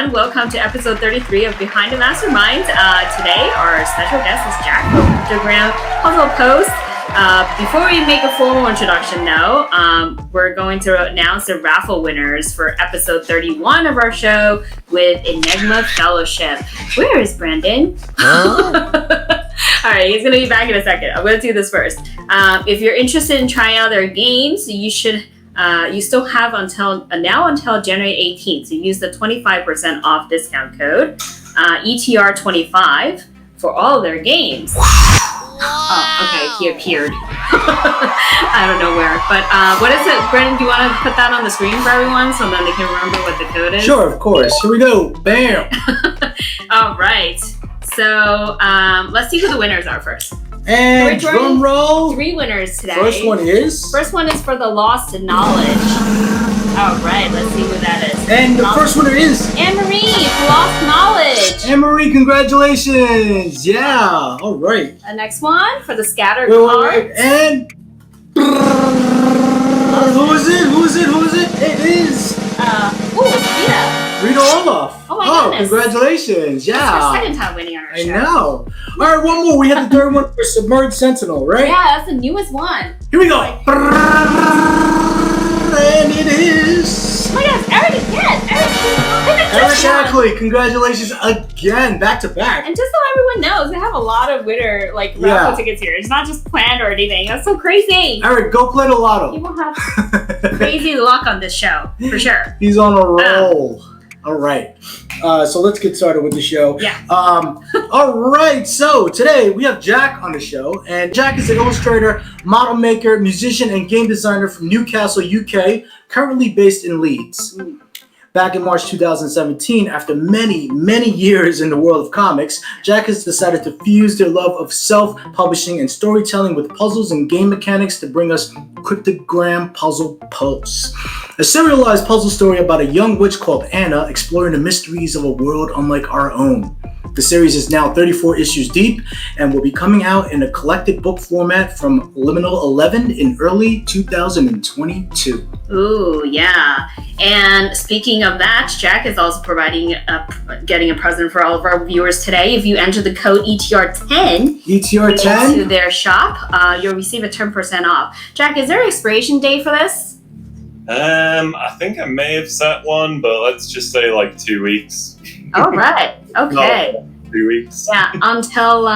everyone. Welcome to episode 33 of Behind the MasterMinds. Today, our special guest is Jack from Cryptogram Puzzle Post. Before we make a formal introduction, though, we're going to announce the raffle winners for episode 31 of our show with Enigma Fellowship. Where is Brandon? All right, he's going to be back in a second. I'm going to do this first. If you're interested in trying out their games, you should... you still have until January 18th. So use the 25% off discount code ETR25 for all their games. Oh, okay, he appeared. I don't know where, but what is it, Brendan? Do you want to put that on the screen for everyone so then they can remember what the code is? Sure, of course. Here we go. Bam. All right. So let's see who the winners are first. And drum roll. 3 winners today. First one is for the Lost in Knowledge. All right, let's see who that is. And the first winner is Anne-Marie for Lost Knowledge. Anne-Marie, congratulations. Yeah. All right. The next one for the Scattered Cards. And who is it? It is Rita Olaf. Oh my goodness. Congratulations. Yeah. That's our second time winning on our show. I know. All right, one more. We have the third one for Submerged Sentinel, right? Yeah, that's the newest one. Here we go. And it is... Oh my gosh, Eric again. Eric Shackley, congratulations again, back to back. And just so everyone knows, we have a lot of winner raffle tickets here. It's not just planned or anything. That's so crazy. Eric, go play the lotto. You will have crazy luck on this show, for sure. He's on a roll. All right. So let's get started with the show. Yeah. All right. So today we have Jack on the show. And Jack is an illustrator, model maker, musician, and game designer from Newcastle, UK, currently based in Leeds. Back in March 2017, after many, many years in the world of comics, Jack has decided to fuse their love of self-publishing and storytelling with puzzles and game mechanics to bring us Cryptogram Puzzle Post, a serialized puzzle story about a young witch called Anna exploring the mysteries of a world unlike our own. The series is now 34 issues deep and will be coming out in a collected book format from Liminal 11 in early 2022. Ooh, yeah. And speaking of that, Jack is also getting a present for all of our viewers today. If you enter the code ETR10 into their shop, you'll receive a 10% off. Jack, is there an expiration date for this? I think I may have set one, but let's just say 2 weeks. All right. Okay. No, 3 weeks. Yeah, until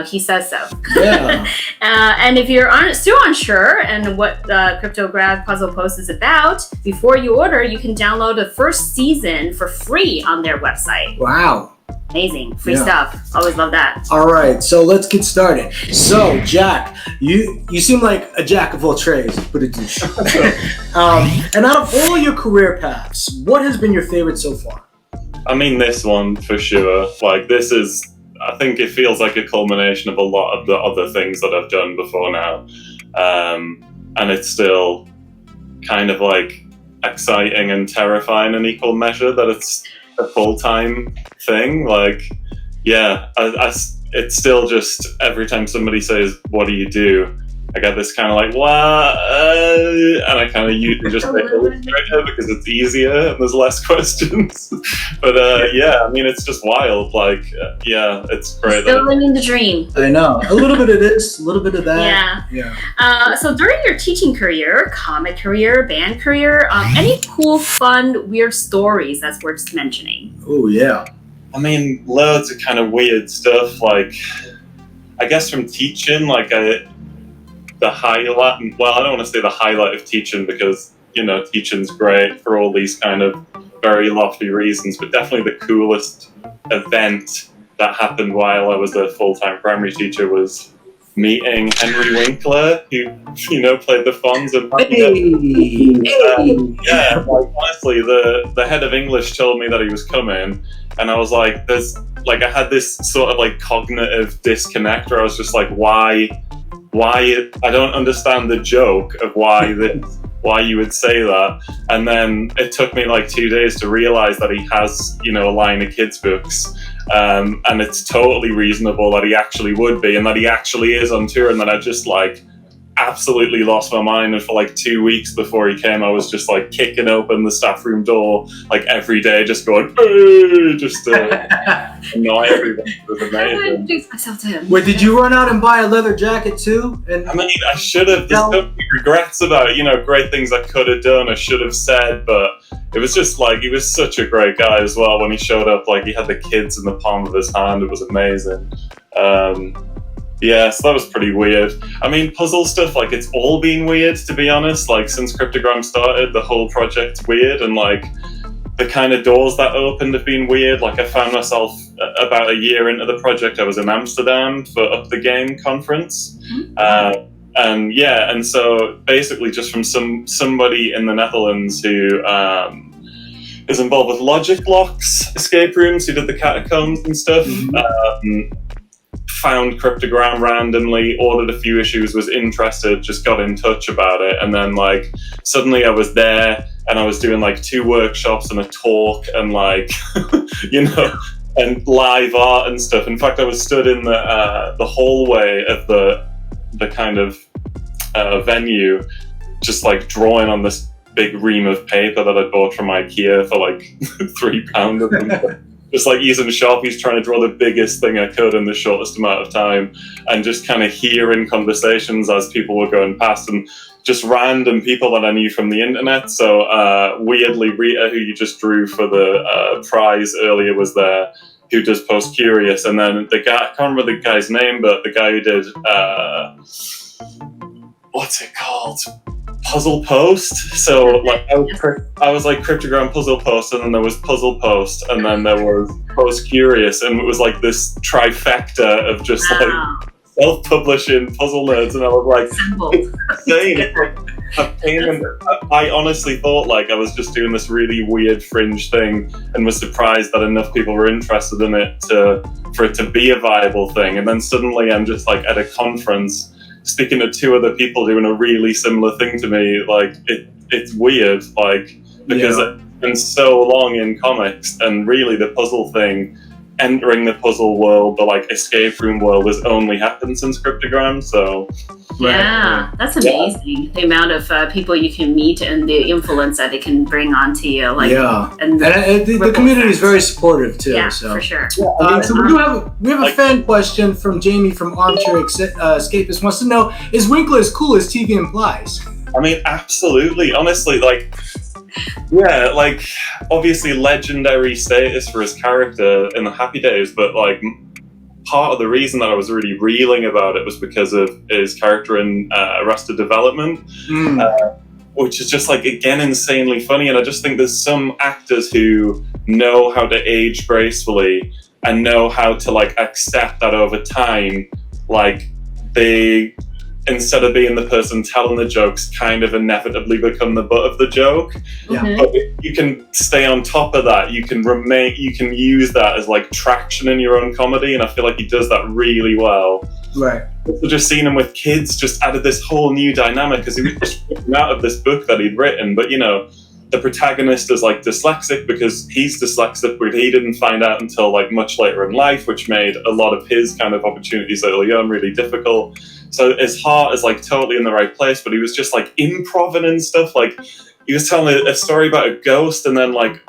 he says so. Yeah. And if you're still unsure and what Cryptogram Puzzle Post is about, before you order, you can download the first season for free on their website. Wow. Amazing. Free stuff. Always love that. All right, so let's get started. So, Jack, you seem like a jack of all trades, but a douche. And out of all your career paths, what has been your favorite so far? I mean, this one for sure. This is, I think it feels like a culmination of a lot of the other things that I've done before now. And it's still kind of exciting and terrifying in equal measure that it's a full-time thing. It's still just every time somebody says, "What do you do?" I get this kind of what? And I kind of usually just say illustrator because it's easier and there's less questions. But it's just wild. It's great. Still living the dream. I know. A little bit of this, a little bit of that. Yeah. So during your teaching career, comic career, band career, any cool, fun, weird stories that's worth mentioning? Oh, yeah. I mean, loads of kind of weird stuff. I guess from teaching, the highlight, well, I don't want to say the highlight of teaching because, teaching's great for all these kind of very lofty reasons, but definitely the coolest event that happened while I was a full-time primary teacher was meeting Henry Winkler, who, played the Fonz and honestly, the head of English told me that he was coming, and I was I had this sort of cognitive disconnect where I was just why I don't understand the joke of why you would say that. And then it took me 2 days to realize that he has, a line of kids' books. And it's totally reasonable that he actually would be and that he actually is on tour and that I just absolutely lost my mind, and for like 2 weeks before he came, I was just like kicking open the staff room door like every day, just going, "Hey!" just to annoy everybody. It was I amazing. introduce myself to him. Wait, did you run out and buy a leather jacket too? And I mean, I should have. There's so many regrets about it, you know, great things I could have done, I should have said, but it was just like, he was such a great guy as well. When he showed up, like, he had the kids in the palm of his hand. It was amazing. Yeah, so that was pretty weird. I mean, puzzle stuff, like, it's all been weird, to be honest. Like, since Cryptogram started, the whole project's weird, and, like, the kind of doors that opened have been weird. Like, I found myself about a year into the project, I was in Amsterdam for Up the Game conference. And yeah, and so basically just from somebody in the Netherlands who is involved with Logic Blocks escape rooms, who did the catacombs and stuff, found Cryptogram randomly, ordered a few issues, was interested, just got in touch about it, and then like suddenly I was there and I was doing like 2 workshops and a talk and like you know, and live art and stuff. In fact, I was stood in the hallway of the kind of venue, just like drawing on this big ream of paper that I bought from IKEA for like £3 of them. Just like using Sharpies, trying to draw the biggest thing I could in the shortest amount of time, and just kind of hearing conversations as people were going past, and just random people that I knew from the internet. So weirdly, Rita, who you just drew for the prize earlier, was there, who does Post Curious, and then the guy, I can't remember the guy's name, but the guy who did what's it called? Puzzle Post. So like I was like Cryptogram Puzzle Post, and then there was Puzzle Post, and then there was Post Curious, and it was like this trifecta of just like self-publishing puzzle nerds, and I was like, it's insane. It's like I honestly thought like I was just doing this really weird fringe thing, and was surprised that enough people were interested in it for it to be a viable thing. And then suddenly I'm just like at a conference speaking to 2 other people doing a really similar thing to me. Like it's weird, like, because it's been so long in comics, and really the puzzle thing, entering the puzzle world, the like escape room world, has only happened since Cryptogram. So yeah, that's amazing. The amount of people you can meet and the influence that it can bring onto you. Like, and the community is very supportive too. Yeah, so. for sure. So we have a fan question from Jamie from Armchair Escapist. Wants to know, is Winkler as cool as TV implies? I mean, absolutely. Honestly, like, yeah, like, obviously legendary status for his character in the Happy Days, but like part of the reason that I was really reeling about it was because of his character in Arrested Development, which is just like, again, insanely funny. And I just think there's some actors who know how to age gracefully and know how to like accept that over time, like they, instead of being the person telling the jokes, kind of inevitably become the butt of the joke. But if you can stay on top of that, you can use that as like traction in your own comedy, and I feel like he does that really well. Right. Also, just seeing him with kids just added this whole new dynamic, because he was just written out of this book that he'd written, but you know, the protagonist is like dyslexic because he's dyslexic, but he didn't find out until like much later in life, which made a lot of his kind of opportunities early on really difficult. So his heart is like totally in the right place, but he was just like improvising and stuff. Like he was telling a story about a ghost, and then like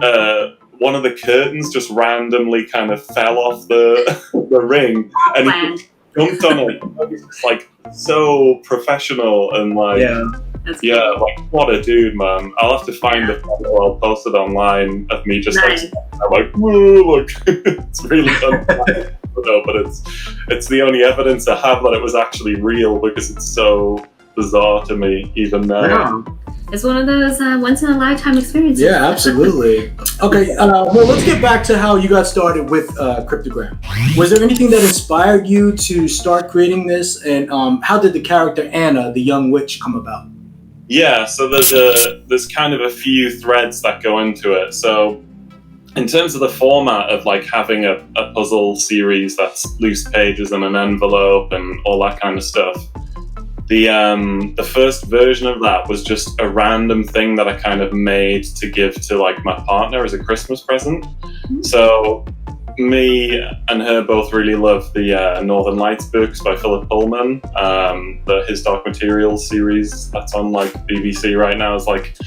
one of the curtains just randomly kind of fell off the ring, and he jumped on it. It was just like so professional and like like what a dude, man. I'll have to find the photo, I'll post it online of me just like I'm like, whoa, look. It's really fun. No, but it's the only evidence I have that it was actually real, because it's so bizarre to me even now. It's one of those once in a lifetime experiences. Yeah, absolutely. Okay, well, let's get back to how you got started with Cryptogram. Was there anything that inspired you to start creating this, and how did the character Anna, the young witch, come about? Yeah, so there's kind of a few threads that go into it. So in terms of the format of like having a puzzle series that's loose pages and an envelope and all that kind of stuff, the first version of that was just a random thing that I kind of made to give to like my partner as a Christmas present. So me and her both really love the Northern Lights books by Philip Pullman. His Dark Materials series that's on like BBC right now is like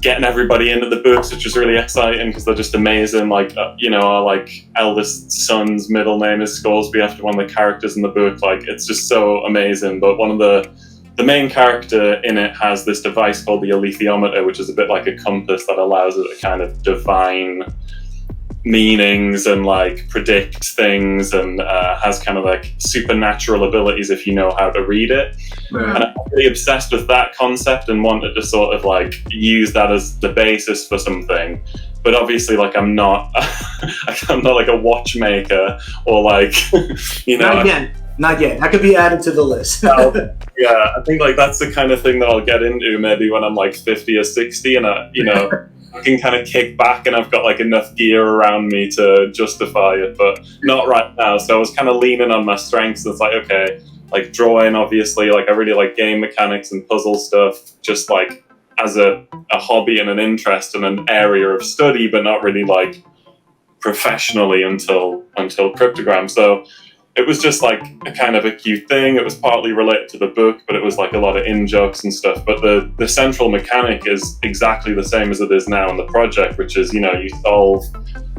getting everybody into the books, which is really exciting because they're just amazing. Like, our like eldest son's middle name is Scoresby after one of the characters in the book. Like, it's just so amazing. But one of the main character in it has this device called the alethiometer, which is a bit like a compass that allows it to kind of divine meanings and like predict things, and has kind of like supernatural abilities if you know how to read it. Right. And I'm really obsessed with that concept and wanted to sort of like use that as the basis for something. But obviously, like, I'm not like a watchmaker or like, Not yet. That could be added to the list. Yeah, I think like that's the kind of thing that I'll get into maybe when I'm like 50 or 60, and I can kind of kick back and I've got like enough gear around me to justify it, but not right now. So I was kind of leaning on my strengths. It's like, okay, like drawing, obviously, like I really like game mechanics and puzzle stuff, just like as a hobby and an interest and an area of study, but not really like professionally until Cryptogram. So it was just like a kind of a cute thing. It was partly related to the book, but it was like a lot of in-jokes and stuff. But the central mechanic is exactly the same as it is now in the project, which is, you solve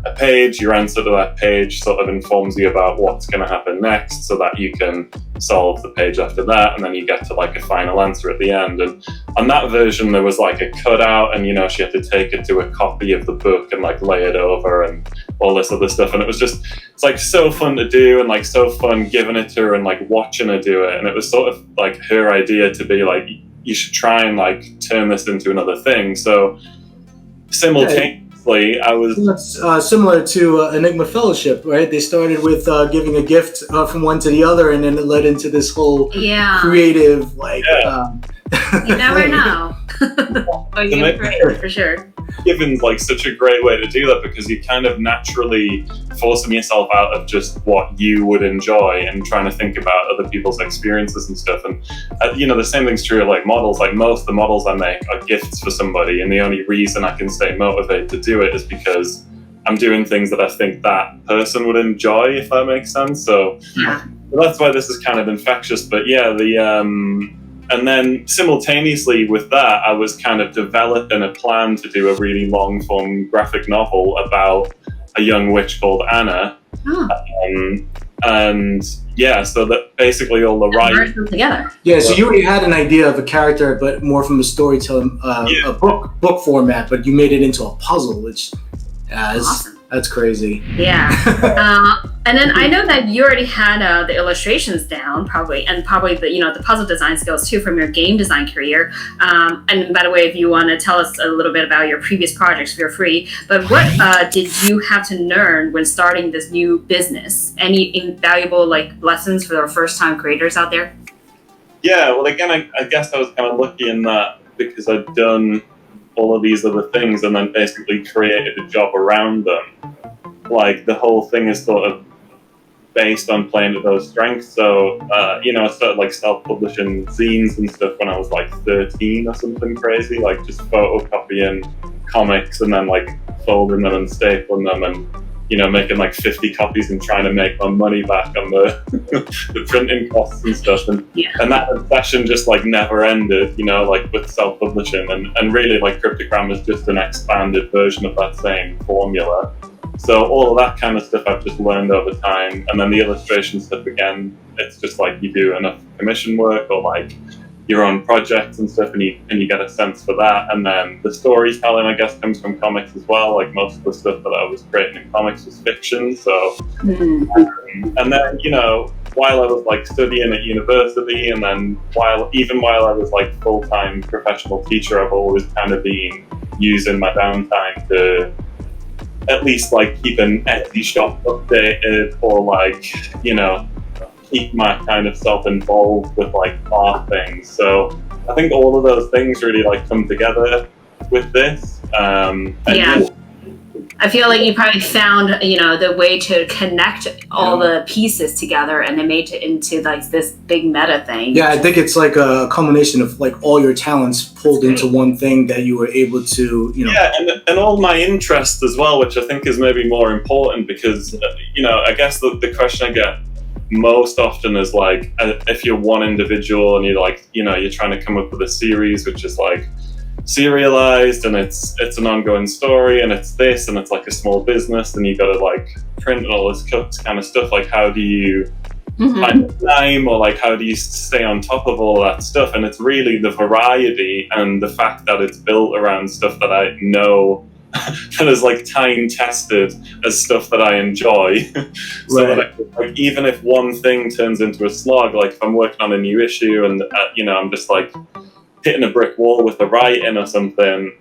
a page, your answer to that page sort of informs you about what's going to happen next so that you can solve the page after that, and then you get to like a final answer at the end. And on that version there was like a cutout, and she had to take it to a copy of the book and like lay it over and all this other stuff, and it's like so fun to do, and like so fun giving it to her and like watching her do it. And it was sort of like her idea to be like, you should try and like turn this into another thing. So simultaneously I was similar to Enigma Fellowship, right? They started with giving a gift from one to the other, and then it led into this whole creative, like. You never know. Oh, you're great, for sure. Giving's like such a great way to do that, because you kind of naturally forcing yourself out of just what you would enjoy and trying to think about other people's experiences and stuff. And the same thing's true of like models. Like most of the models I make are gifts for somebody, and the only reason I can stay motivated to do it is because I'm doing things that I think that person would enjoy, if that makes sense. So that's why this is kind of infectious. But and then simultaneously with that, I was kind of developing a plan to do a really long form graphic novel about a young witch called Anna. So that basically all the writing together. Yeah, so you already had an idea of a character, but more from a storytelling, a book format, but you made it into a puzzle, which awesome. That's crazy. Yeah. And then I know that you already had the illustrations down, probably the puzzle design skills too from your game design career. And by the way, if you want to tell us a little bit about your previous projects, feel free. But what did you have to learn when starting this new business? Any invaluable lessons for our first-time creators out there? Yeah. Well, again, I guess I was kind of lucky in that because I'd done all of these other things and then basically created a job around them. Like the whole thing is sort of based on playing to those strengths. So, I started like self-publishing zines and stuff when I was like 13 or something crazy, like just photocopying comics and then like folding them and stapling them and, making like 50 copies and trying to make my money back on the printing costs and stuff. And that obsession just like never ended, like with self-publishing. And really like Cryptogram is just an expanded version of that same formula. So all of that kind of stuff I've just learned over time. And then the illustration stuff, again, it's just like you do enough commission work or like your own projects and stuff, and you get a sense for that. And then the storytelling, I guess, comes from comics as well. Like most of the stuff that I was creating in comics was fiction. So, and then, while I was like studying at university, and then while I was like full-time professional teacher, I've always kind of been using my downtime to at least like keep an Etsy shop updated, or like, keep my kind of self involved with like art things. So I think all of those things really like come together with this. I feel like you probably found, you know, the way to connect all the pieces together and then made it into like this big meta thing. Yeah, I think it's like a combination of like all your talents pulled into one thing that you were able to, you know. Yeah, and all my interests as well, which I think is maybe more important because, you know, I guess the question I get most often is like, if you're one individual and you're like, you know, you're trying to come up with a series which is like serialized and it's an ongoing story and it's this and it's like a small business and you got to like print and all this kind of stuff, like how do you find time, or like how do you stay on top of all that stuff? And it's really the variety and the fact that it's built around stuff that I know that is like time tested as stuff that I enjoy. So that like, even if one thing turns into a slog, like if I'm working on a new issue and you know, I'm just like hitting a brick wall with the writing or something,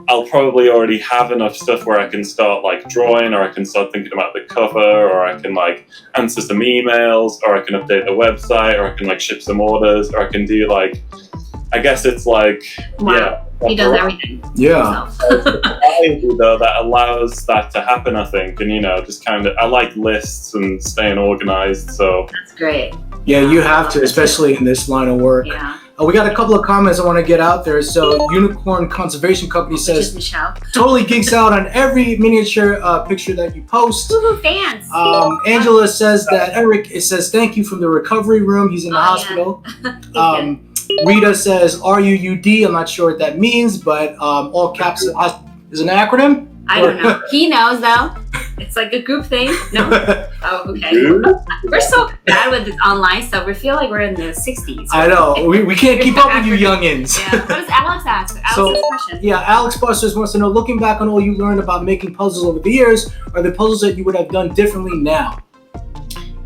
I'll probably already have enough stuff where I can start like drawing, or I can start thinking about the cover, or I can like answer some emails, or I can update the website, or I can like ship some orders, or I can do like, I guess it's like, he does everything. Yeah. Though that allows that to happen, I think, and you know, just kind of, I like lists and staying organized, so that's great. Yeah, you have to, especially in this line of work. Yeah. We got a couple of comments I want to get out there. So Unicorn Conservation Company says, totally geeks out on every miniature picture that you post. Woohoo, fans. Angela says that Eric says thank you from the recovery room. He's in the hospital. Rita says RUUD. I'm not sure what that means, but all caps is an acronym. I don't know. He knows though. It's like a group thing. No? Oh, okay. We're so bad with this online stuff. We feel like we're in the 60s. I know. We can't keep up with you youngins. Yeah. What does Alex ask? Alex's question. Yeah, Alex Busters wants to know, looking back on all you learned about making puzzles over the years, are there puzzles that you would have done differently now?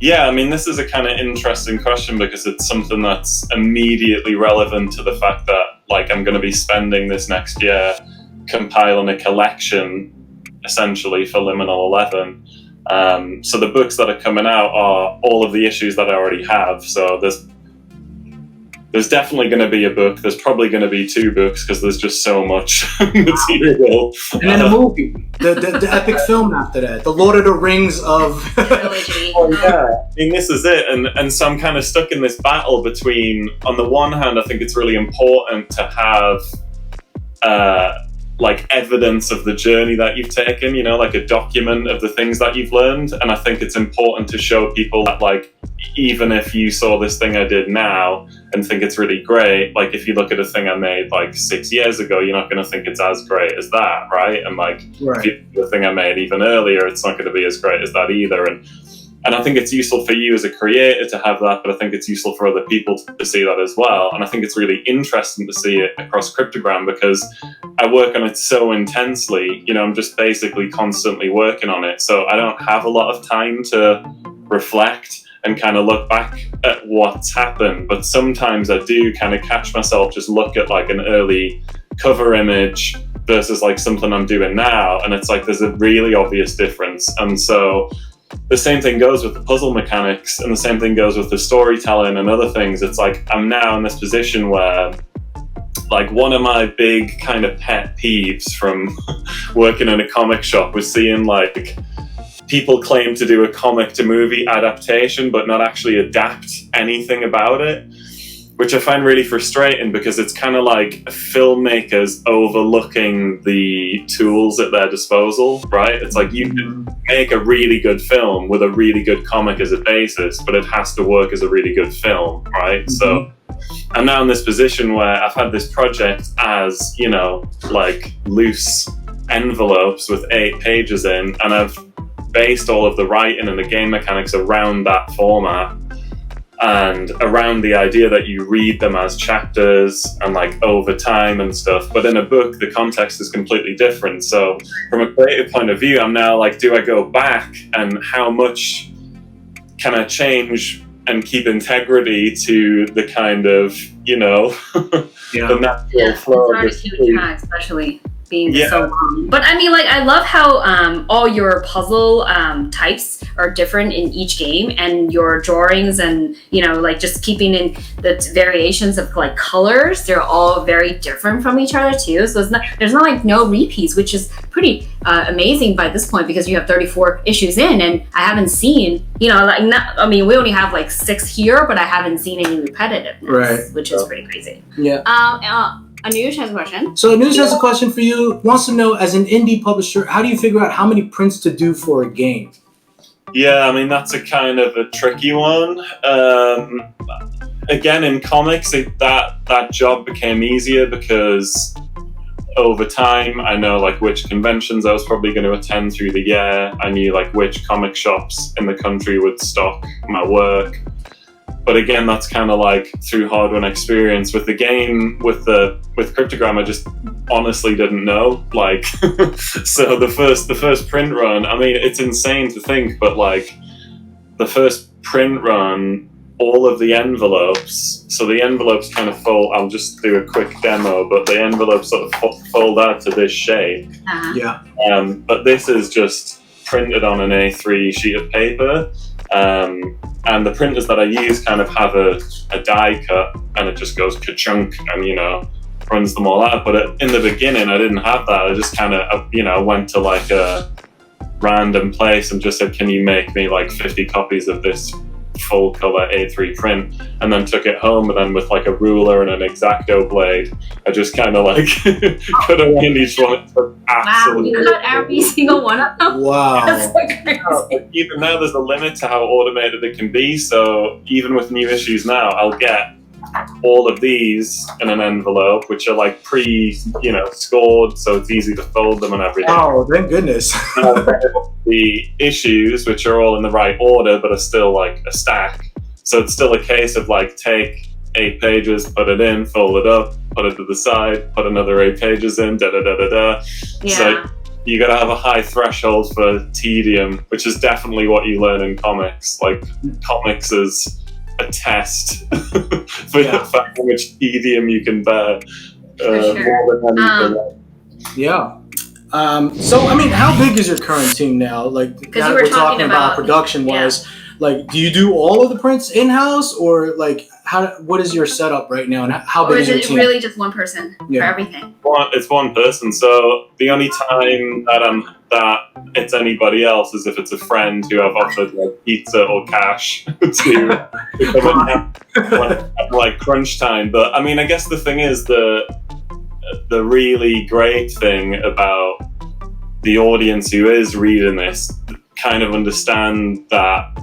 Yeah, I mean, this is a kind of interesting question because it's something that's immediately relevant to the fact that, like, I'm going to be spending this next year compiling a collection, essentially, for Liminal 11. So the books that are coming out are all of the issues that I already have. So there's definitely going to be a book. There's probably going to be 2 books because there's just so much material. And then a movie, the epic film after that, the Lord of the Rings of trilogy. Oh yeah, I mean, this is it, and so I'm kind of stuck in this battle between, on the one hand, I think it's really important to have like evidence of the journey that you've taken, you know, like a document of the things that you've learned. And I think it's important to show people that, like, even if you saw this thing I did now and think it's really great, like if you look at a thing I made like 6 years ago, you're not going to think it's as great as that, right? And like if you look at the thing I made even earlier, it's not going to be as great as that either. And I think it's useful for you as a creator to have that, but I think it's useful for other people to see that as well. And I think it's really interesting to see it across Cryptogram because I work on it so intensely. You know, I'm just basically constantly working on it. So I don't have a lot of time to reflect and kind of look back at what's happened. But sometimes I do kind of catch myself just look at like an early cover image versus like something I'm doing now. And it's like there's a really obvious difference. And so the same thing goes with the puzzle mechanics, and the same thing goes with the storytelling and other things. It's like I'm now in this position where, like, one of my big kind of pet peeves from working in a comic shop was seeing like people claim to do a comic to movie adaptation but not actually adapt anything about it, which I find really frustrating because it's kind of like filmmakers overlooking the tools at their disposal, right? It's like you can make a really good film with a really good comic as a basis, but it has to work as a really good film, right? So I'm now in this position where I've had this project as, you know, like loose envelopes with 8 pages in, and I've based all of the writing and the game mechanics around that format and around the idea that you read them as chapters and like over time and stuff. But in a book, the context is completely different. So from a creative point of view, I'm now like, do I go back and how much can I change and keep integrity to the kind of, you know, the natural flow it's hard to keep track, especially. being so long. But I mean, like, I love how all your puzzle types are different in each game, and your drawings and, you know, like just keeping in the variations of like colors, they're all very different from each other too. So there's not like no repeats, which is pretty amazing by this point, because you have 34 issues in, and I haven't seen, you know, like, I mean, we only have like 6 here, but I haven't seen any repetitiveness, which is pretty crazy. Yeah. Anush has a question. So Anush has a question for you. Wants to know, as an indie publisher, how do you figure out how many prints to do for a game? Yeah, I mean, that's a kind of a tricky one. Again, in comics, that job became easier because over time, I know like which conventions I was probably going to attend through the year. I knew like which comic shops in the country would stock my work. But again, that's kind of like through hard-won experience. With the game, with Cryptogram, I just honestly didn't know. Like, so the first print run, I mean, it's insane to think, but like the first print run, all of the envelopes, so the envelopes kind of fold, I'll just do a quick demo, but the envelopes sort of fold out to this shape. Uh-huh. Yeah. But this is just printed on an A3 sheet of paper. And the printers that I use kind of have a die cut, and it just goes ka-chunk and, you know, runs them all out. But in the beginning, I didn't have that. I just kind of, you know, went to like a random place and just said, can you make me like 50 copies of this full color A3 print, and then took it home, and then with like a ruler and an X-Acto blade, I just kind of like cut around each one. Absolutely. Wow, you cut every single one of them? Wow. That's like crazy. Even now, there's a limit to how automated it can be. So even with new issues now, I'll get all of these in an envelope, which are like scored, so it's easy to fold them and everything. Oh, thank goodness. The issues, which are all in the right order, but are still like a stack. So it's still a case of like, take 8 pages, put it in, fold it up, put it to the side, put another 8 pages in, da-da-da-da-da. Yeah. So you got to have a high threshold for tedium, which is definitely what you learn in comics. Like, comics is a test for how much tedium you can bear. More than anything. Yeah. So, I mean, how big is your current team now? Like, now we're talking about production-wise. Like, do you do all of the prints in-house, or like, what is your setup right now, and how big is your team? Or is it really just one person for everything? It's one person. So the only time that it's anybody else is if it's a friend who I've offered like pizza or cash to come and like crunch time. But I mean, I guess the thing is, the really great thing about the audience who is reading this kind of understand that,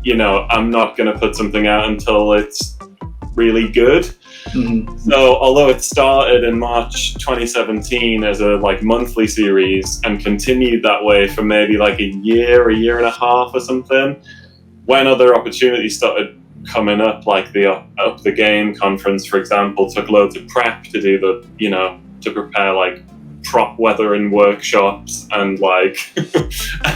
you know, I'm not going to put something out until it's really good. Mm-hmm. So although it started in March 2017 as a like monthly series and continued that way for maybe like a year and a half or something, when other opportunities started coming up, like the Up the Game conference, for example, took loads of prep to do the, you know, to prepare like prop weathering workshops and like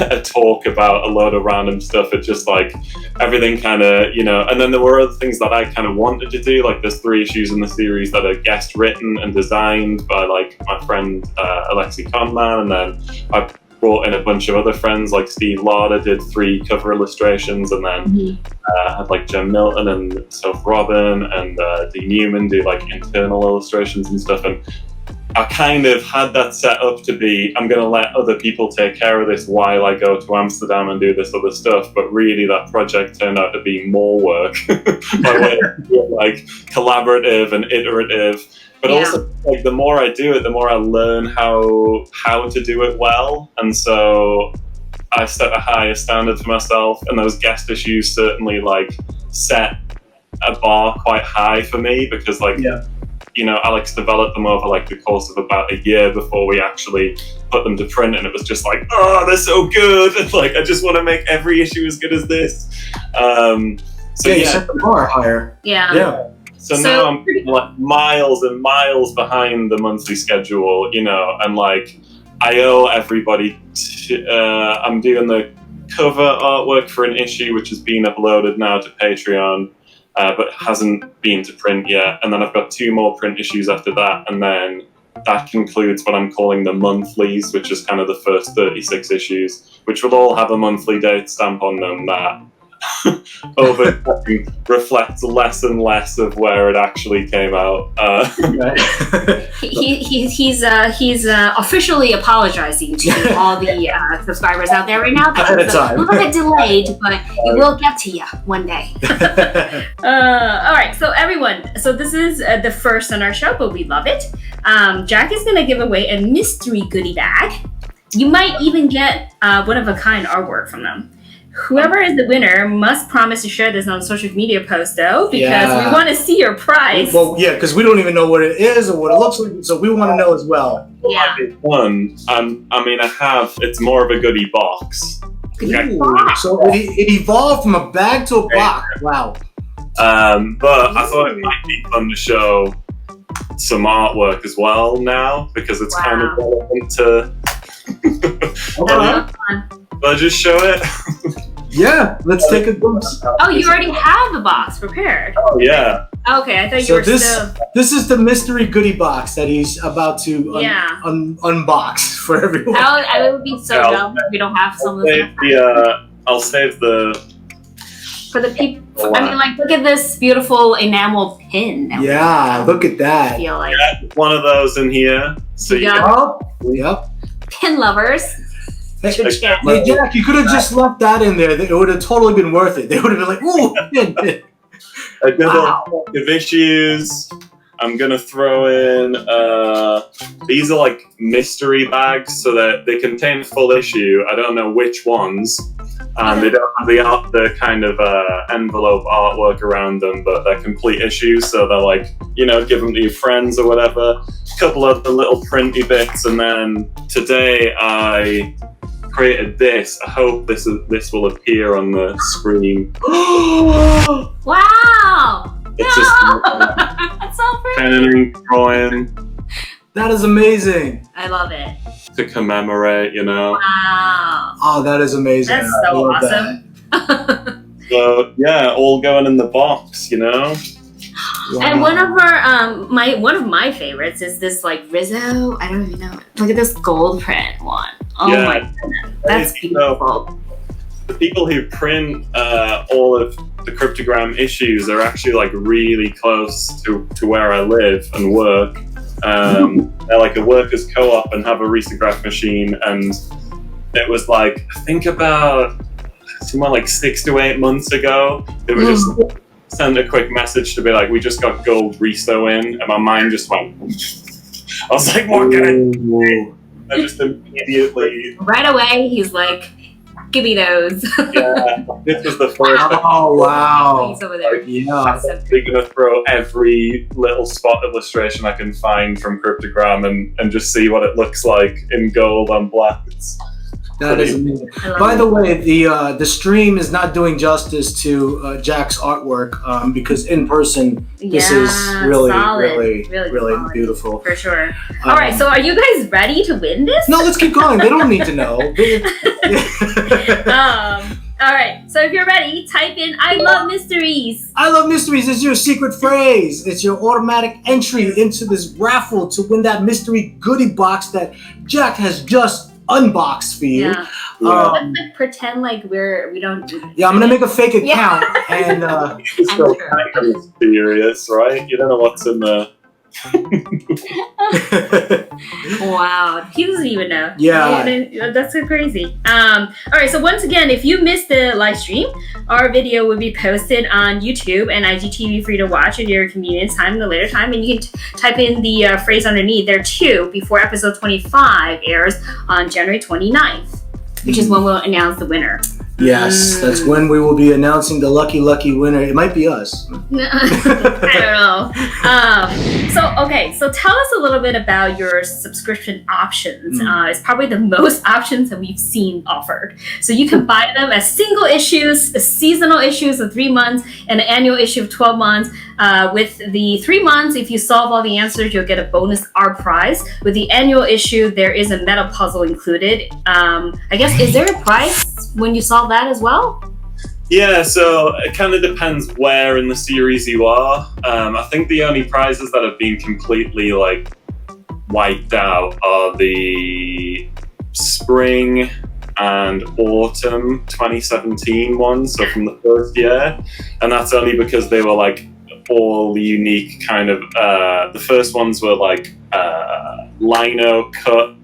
a talk about a load of random stuff. It just like everything kind of, you know, and then there were other things that I kind of wanted to do. Like, there's 3 issues in the series that are guest written and designed by like my friend Alexi Conman, and then I brought in a bunch of other friends, like Steve Lauder did 3 cover illustrations, and then had like Jem Milton and Soph Robin and Dee Newman do like internal illustrations and stuff. And I kind of had that set up to be, I'm going to let other people take care of this while I go to Amsterdam and do this other stuff. But really, that project turned out to be more work by way of like collaborative and iterative. But also, like, the more I do it, the more I learn how to do it well. And so I set a higher standard for myself. And those guest issues certainly like set a bar quite high for me, because like, you know, Alex developed them over like the course of about a year before we actually put them to print, and it was just like, oh, they're so good, and like I just want to make every issue as good as this. So you set the bar higher. So now I'm like miles and miles behind the monthly schedule, you know, and like I owe everybody. I'm doing the cover artwork for an issue which has been uploaded now to Patreon. But hasn't been to print yet. And then I've got 2 more print issues after that. And then that concludes what I'm calling the monthlies, which is kind of the first 36 issues, which will all have a monthly date stamp on them that over time reflects less and less of where it actually came out. He's officially apologizing to all the subscribers out there right now. Ahead of time. A little bit delayed, but it will get to you one day. All right, so everyone, so this is the first on our show, but we love it. Jack is going to give away a mystery goodie bag. You might even get one-of-a-kind artwork from them. Whoever is the winner must promise to share this on social media post, though, because we want to see your prize. Well, yeah, because we don't even know what it is or what it looks like, so we want to know as well. Yeah. Fun. It's more of a goodie box. So it evolved from a bag to a box. Wow. But I thought it might be fun to show some artwork as well now, because it's kind of relevant to... I'll just show it. Yeah, let's take a glimpse. Oh, you already have the box prepared. Oh, yeah. Okay, I thought you were still... This is the mystery goodie box that he's about to unbox for everyone. I would be so dumb if we don't have some of this. I'll save the... For the people... I mean, like, look at this beautiful enamel pin. Yeah, look at that. I feel like. One of those in here. So Yep. Pin lovers. Hey, Jack, you could have just left that in there. It would have totally been worth it. They would have been like, ooh. A good of issues. I'm going to throw in, these are like mystery bags, so that they contain full issue. I don't know which ones. They don't have the kind of envelope artwork around them, but they're complete issues, so they're like, give them to your friends or whatever. A couple of the little printy bits, and then today I created this. I hope this will appear on the screen. Wow! It's just That's so pretty. pen and ink drawing. That is amazing. I love it. To commemorate, Wow. Oh, that is amazing. That's so awesome. So yeah, all going in the box, Wow. And one of my favorites is this like Rizzo. I don't even know. Look at this gold print one. Oh my goodness, that's beautiful. The people who print all of the Cryptogram issues are actually like really close to where I live and work. They're like a workers' co-op and have a risograph machine, and it was like, I think about somewhere like 6 to 8 months ago, they were just sent a quick message to be like, we just got gold resto in, and my mind just went, I was like, what can I do? I just immediately... Right away, he's like, give me those. Yeah, this was the first. Oh, wow. He's over there. Yeah. I'm going to throw every little spot illustration I can find from Cryptogram and just see what it looks like in gold on black. That is amazing. By the way, the stream is not doing justice to Jack's artwork because in person, this is really beautiful. For sure. All right, so are you guys ready to win this? No, let's keep going. They don't need to know. All right, so if you're ready, type in I love mysteries. I love mysteries is your secret phrase. It's your automatic entry into this raffle to win that mystery goodie box that Jack has just unboxed for you. Yeah. Let's like pretend like we don't. Yeah, I'm gonna make a fake account and. It's still kind of mysterious, right? You don't know what's in the. Wow, he doesn't even know. Yeah, that's so crazy. All right, so once again, if you missed the live stream, our video will be posted on YouTube and IGTV for you to watch at your convenience time in a later time, and you can type in the phrase underneath there too before episode 25 airs on January 29th, which is when we'll announce the winner. Yes, that's when we will be announcing the lucky winner. It might be us. I don't know. So tell us a little bit about your subscription options. It's probably the most options that we've seen offered. So you can buy them as single issues, seasonal issues of 3 months, and an annual issue of 12 months. With the 3 months, if you solve all the answers, you'll get a bonus art prize. With the annual issue, there is a meta puzzle included. I guess, is there a prize when you solve that as well? Yeah, so it kind of depends where in the series you are. I think the only prizes that have been completely like wiped out are the spring and autumn 2017 ones, so from the first year, and that's only because they were like all unique kind of the first ones were like lino cut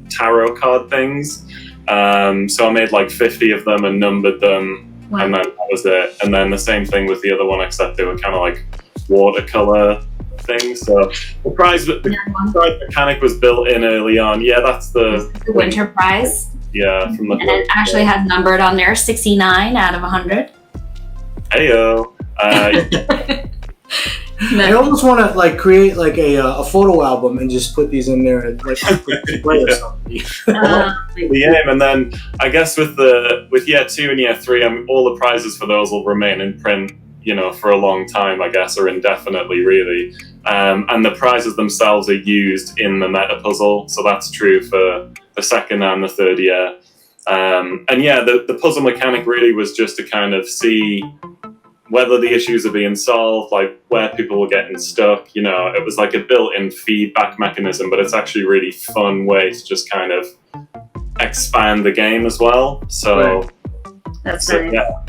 tarot card things, so I made like 50 of them and numbered them. Wow. And then that was it. And then the same thing with the other one, except they were kind of like watercolor things. So the prize mechanic was built in early on. Yeah, that's the winter prize. Yeah, from the and it actually has numbered on there 69 out of 100. Heyo. I almost want to like create like a photo album and just put these in there and like display or something. The aim, and then I guess with year 2 and year 3, all the prizes for those will remain in print, you know, for a long time, I guess, or indefinitely, really. And the prizes themselves are used in the meta puzzle, so that's true for the second and the third year. And yeah, the puzzle mechanic really was just to kind of see whether the issues are being solved, like where people were getting stuck. You know, it was like a built-in feedback mechanism, but it's actually a really fun way to just kind of expand the game as well. So that's nice. Yeah.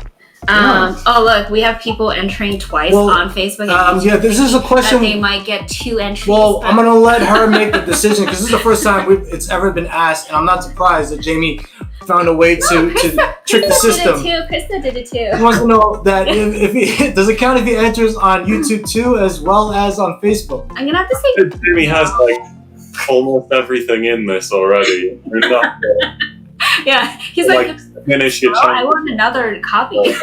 Oh look, we have people entering twice on Facebook. Yeah, this is a question. They might get 2 entries. Well, I'm gonna let her make the decision because this is the first time it's ever been asked, and I'm not surprised that Jamie found a way to trick the system. Krista did it too. He wants to know that if he does it count if he enters on YouTube too as well as on Facebook. I'm gonna have to say Jamie has like almost everything in this already. Yeah, he's like finish your I want another copy.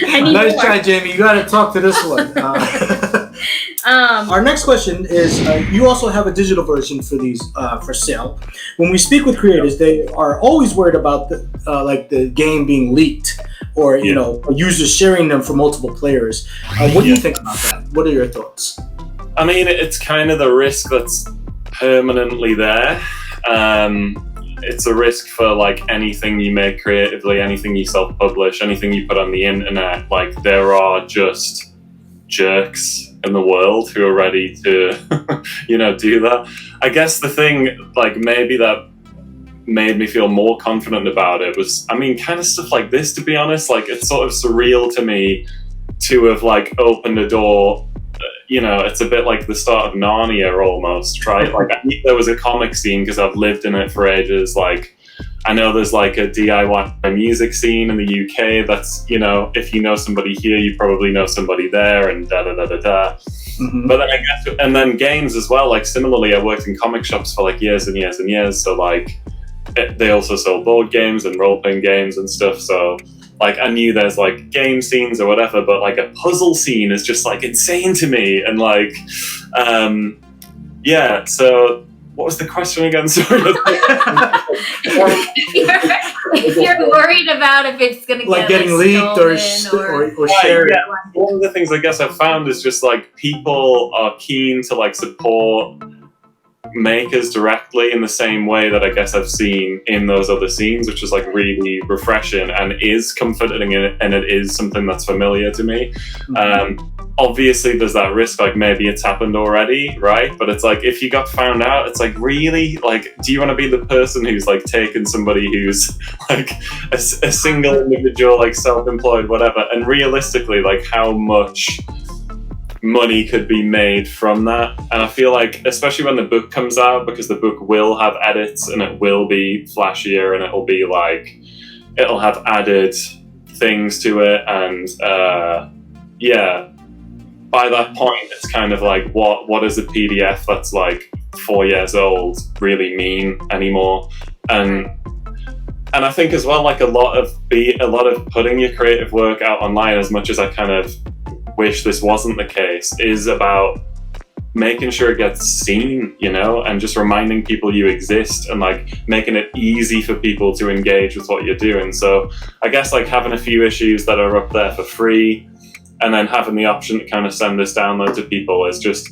Nice try, Jamie. You got to talk to this one. Our next question is: you also have a digital version for these for sale. When we speak with creators, they are always worried about the game being leaked or you know users sharing them for multiple players. What do you think about that? What are your thoughts? I mean, it's kind of the risk that's permanently there. It's a risk for like anything you make creatively, anything you self-publish, anything you put on the internet. Like there are just jerks in the world who are ready to, do that. I guess the thing, like maybe that made me feel more confident about it was, I mean, kind of stuff like this, to be honest. Like it's sort of surreal to me to have like opened a door. It's a bit like the start of Narnia almost, right? Like I knew there was a comic scene because I've lived in it for ages. Like I know there's like a DIY music scene in the UK that's, if you know somebody here, you probably know somebody there and da-da-da-da-da. Mm-hmm. But then I guess, and then games as well. Like similarly, I worked in comic shops for like years and years and years. So like they also sell board games and role-playing games and stuff. So like I knew there's like game scenes or whatever, but like a puzzle scene is just like insane to me. And like, yeah. So what was the question again? Sorry. if you're worried about if it's gonna like getting leaked or shared. Yeah. One of the things I guess I've found is just like people are keen to like support makers directly in the same way that I guess I've seen in those other scenes, which is like really refreshing and is comforting, and it is something that's familiar to me. Obviously there's that risk, like maybe it's happened already, right? But it's like if you got found out, it's like really, like, do you want to be the person who's like taken somebody who's like a single individual, like self-employed, whatever, and realistically, like how much money could be made from that? And I feel like, especially when the book comes out, because the book will have edits and it will be flashier and it'll be like, it'll have added things to it, and by that point it's kind of like what does a PDF that's like 4 years old really mean anymore? And I think as well, like a lot of putting your creative work out online, as much as I kind of wish this wasn't the case, is about making sure it gets seen, and just reminding people you exist and like making it easy for people to engage with what you're doing. So I guess like having a few issues that are up there for free and then having the option to kind of send this download to people is just,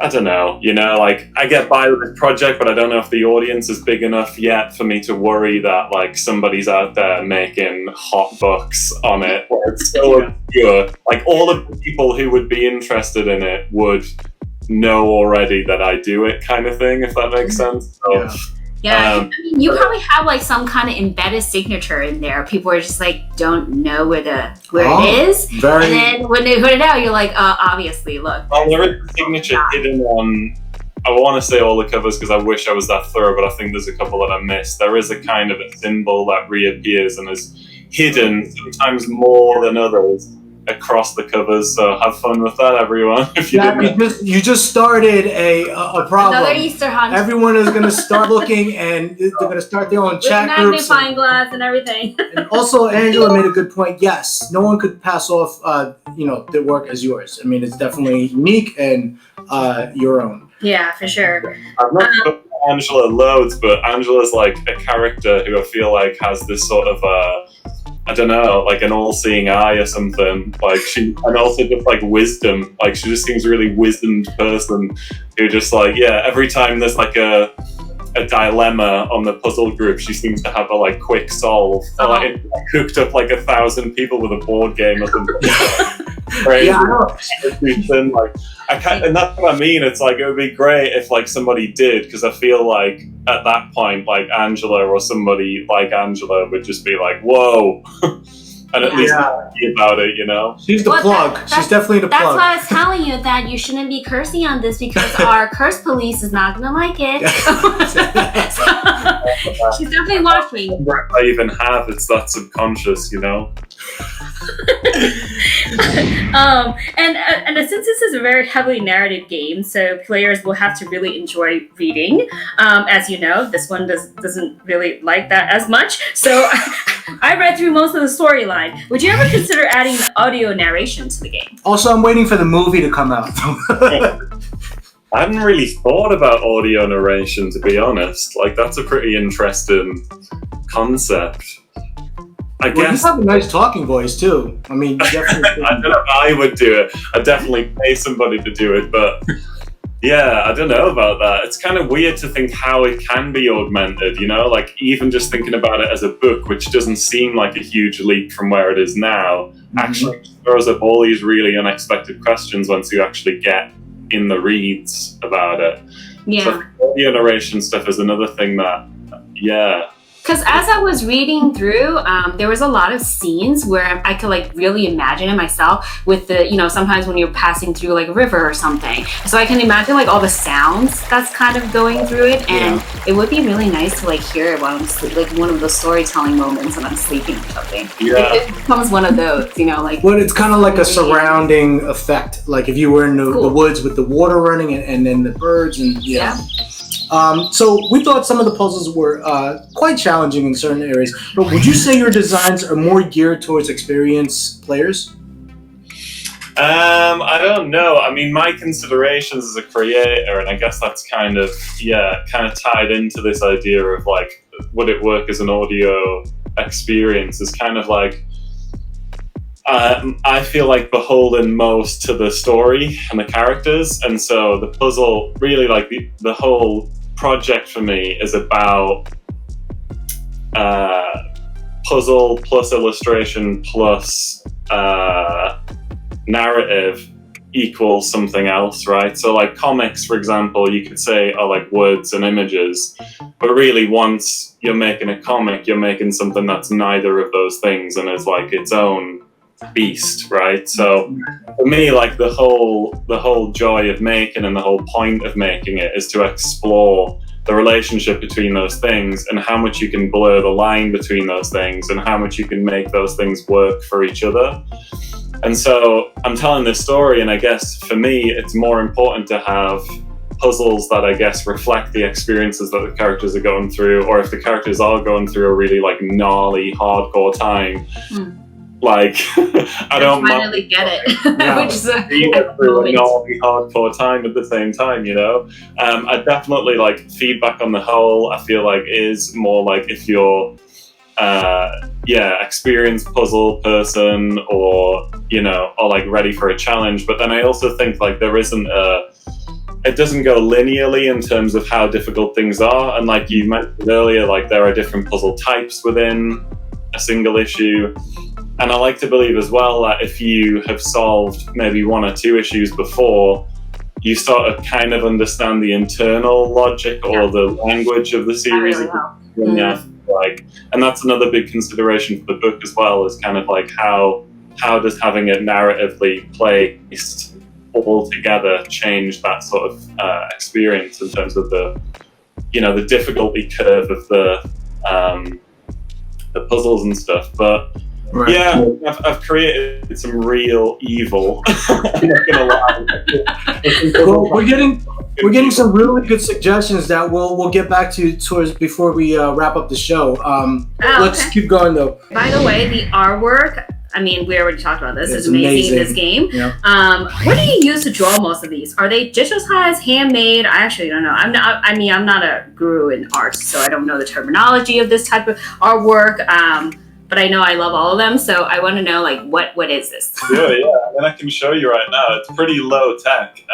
I don't know, like I get by with this project, but I don't know if the audience is big enough yet for me to worry that like somebody's out there making hot bucks on it where it's so obscure. Like all of the people who would be interested in it would know already that I do it kind of thing, if that makes sense. So, yeah, I mean, you probably have like some kind of embedded signature in there. People are just like don't know where it is, and then when they put it out, you're like, obviously, look. Well, there is a signature hidden on. I want to say all the covers because I wish I was that thorough, but I think there's a couple that I missed. There is a kind of a symbol that reappears and is hidden, sometimes more than others, across the covers. So have fun with that, everyone. If you you just started a problem. Another Easter hunt. Everyone is going to start looking, and they're going to start their own chat groups. Magnifying glass and everything. And also, Angela made a good point. Yes, no one could pass off, their work as yours. I mean, it's definitely unique and your own. Yeah, for sure. I've not spoken to Angela loads, but Angela's like a character who I feel like has this sort of I don't know, like an all-seeing eye or something. Like and also just like wisdom. Like she just seems a really wisdomed person who just like, every time there's like a dilemma on the puzzle group, she seems to have a like quick solve. So, like hooked up like 1,000 people with a board game or something. Crazy. Yeah, I know. Like and that's what I mean. It's like it would be great if like somebody did, because I feel like at that point, like Angela or somebody like Angela would just be like, "Whoa," and at least be about it, you know. She's the plug. She's definitely the plug. That's why I was telling you that you shouldn't be cursing on this because our curse police is not gonna like it. So, she's definitely watching. What I even have, it's that subconscious, you know. And since this is a very heavily narrative game, so players will have to really enjoy reading. As you know, this one doesn't really like that as much. So I read through most of the storyline. Would you ever consider adding audio narration to the game? Also, I'm waiting for the movie to come out. I hadn't really thought about audio narration, to be honest. Like, that's a pretty interesting concept. I guess you have a nice talking voice too. I mean, you definitely. I don't know if I would do it. I'd definitely pay somebody to do it, but I don't know about that. It's kind of weird to think how it can be augmented, you know? Like, even just thinking about it as a book, which doesn't seem like a huge leap from where it is now, actually throws up all these really unexpected questions once you actually get in the reads about it. Yeah. So audio narration stuff is another thing that, Because as I was reading through, there was a lot of scenes where I could like really imagine it myself with the, sometimes when you're passing through like a river or something. So I can imagine like all the sounds that's kind of going through it. And it would be really nice to like hear it while I'm like one of those storytelling moments when I'm sleeping or something. Yeah. It becomes one of those, like. Well, it's kind of like a surrounding effect. Like if you were in the woods with the water running and then the birds and so we thought some of the puzzles were quite challenging in certain areas, but would you say your designs are more geared towards experienced players? I don't know. I mean, my considerations as a creator, and I guess that's kind of tied into this idea of like, would it work as an audio experience, is kind of like, I feel like beholden most to the story and the characters, and so the puzzle, really like the whole project for me is about puzzle plus illustration plus narrative equals something else, right? So like comics, for example, you could say are like words and images, but really once you're making a comic, you're making something that's neither of those things and is like its own beast, right? So for me, like the whole joy of making and the whole point of making it is to explore the relationship between those things and how much you can blur the line between those things and how much you can make those things work for each other. And so I'm telling this story, and I guess for me it's more important to have puzzles that I guess reflect the experiences that the characters are going through, or if the characters are going through a really like gnarly hardcore time, like I don't finally get it. Which is a gnarly hardcore time at the same time, I definitely like feedback on the whole, I feel like is more like if you're experienced puzzle person or like ready for a challenge. But then I also think like it doesn't go linearly in terms of how difficult things are, and like you mentioned earlier, like there are different puzzle types within a single issue. And I like to believe as well that if you have solved maybe one or two issues before, you sort of kind of understand the internal logic or the language of the series. And that's another big consideration for the book as well, is kind of like how does having it narratively placed all together change that sort of experience in terms of the difficulty curve of the puzzles and stuff. But yeah, I've created some real evil. I'm not gonna lie. Well, we're getting some really good suggestions that we'll get back to towards before we wrap up the show. Let's keep going though. By the way, the artwork, I mean, we already talked about this. It's amazing in this game. Yeah. What do you use to draw most of these? Are they digital size, handmade? I actually don't know. I'm not a guru in art, so I don't know the terminology of this type of artwork. But I know I love all of them, so I want to know, like, what is this? Yeah, and I can show you right now. It's pretty low tech.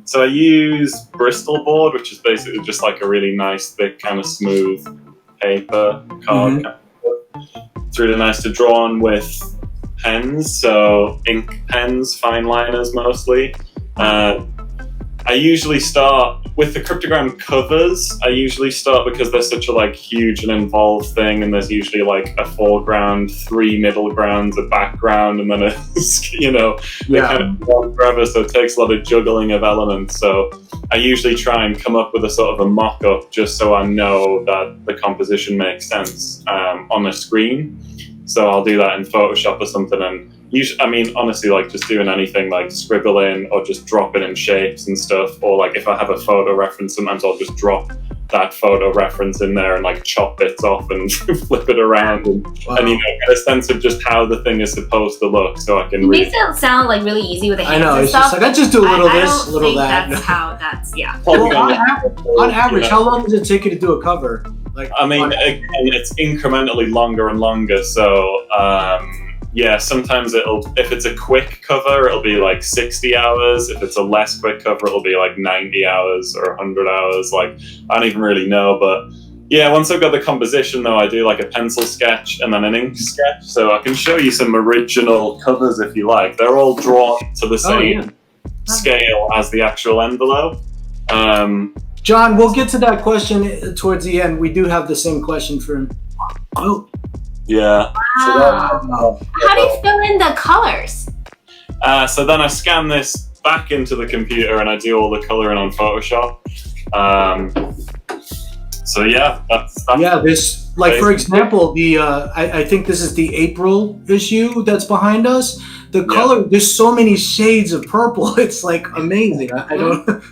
So I use Bristol board, which is basically just like a really nice, thick, kind of smooth paper card. It's really nice to draw on with pens, so ink pens, fine liners mostly. I usually start with the cryptogram covers. I usually start because they're such a huge and involved thing, and there's usually a foreground, 3 middle grounds, a background, and then they kind of go forever. So it takes a lot of juggling of elements. So I usually try and come up with a sort of a mock-up just so I know that the composition makes sense on the screen. So I'll do that in Photoshop or something, and honestly, just doing anything like scribbling or just dropping in shapes and stuff, or if I have a photo reference, sometimes I'll just drop that photo reference in there and chop bits off and flip it around and get a sense of just how the thing is supposed to look, so I can. It makes it sound really easy with the hands. I know, and it's stuff. just I just do a little this, a little that. That's Well, on average, how long does it take you to do a cover? Again, it's incrementally longer and longer, so sometimes if it's a quick cover, it'll be 60 hours. If it's a less quick cover, it'll be 90 hours or 100 hours. I don't even really know, but yeah, once I've got the composition though, I do a pencil sketch and then an ink sketch, so I can show you some original covers if you like. They're all drawn to the same scale as the actual envelope. John, we'll get to that question towards the end. We do have the same question for him. Oh. Yeah. Wow. How do you fill in the colors? So then I scan this back into the computer and I do all the coloring on Photoshop. So yeah, that's this for example, the I think this is the April issue that's behind us. The color, there's so many shades of purple. It's amazing. I don't.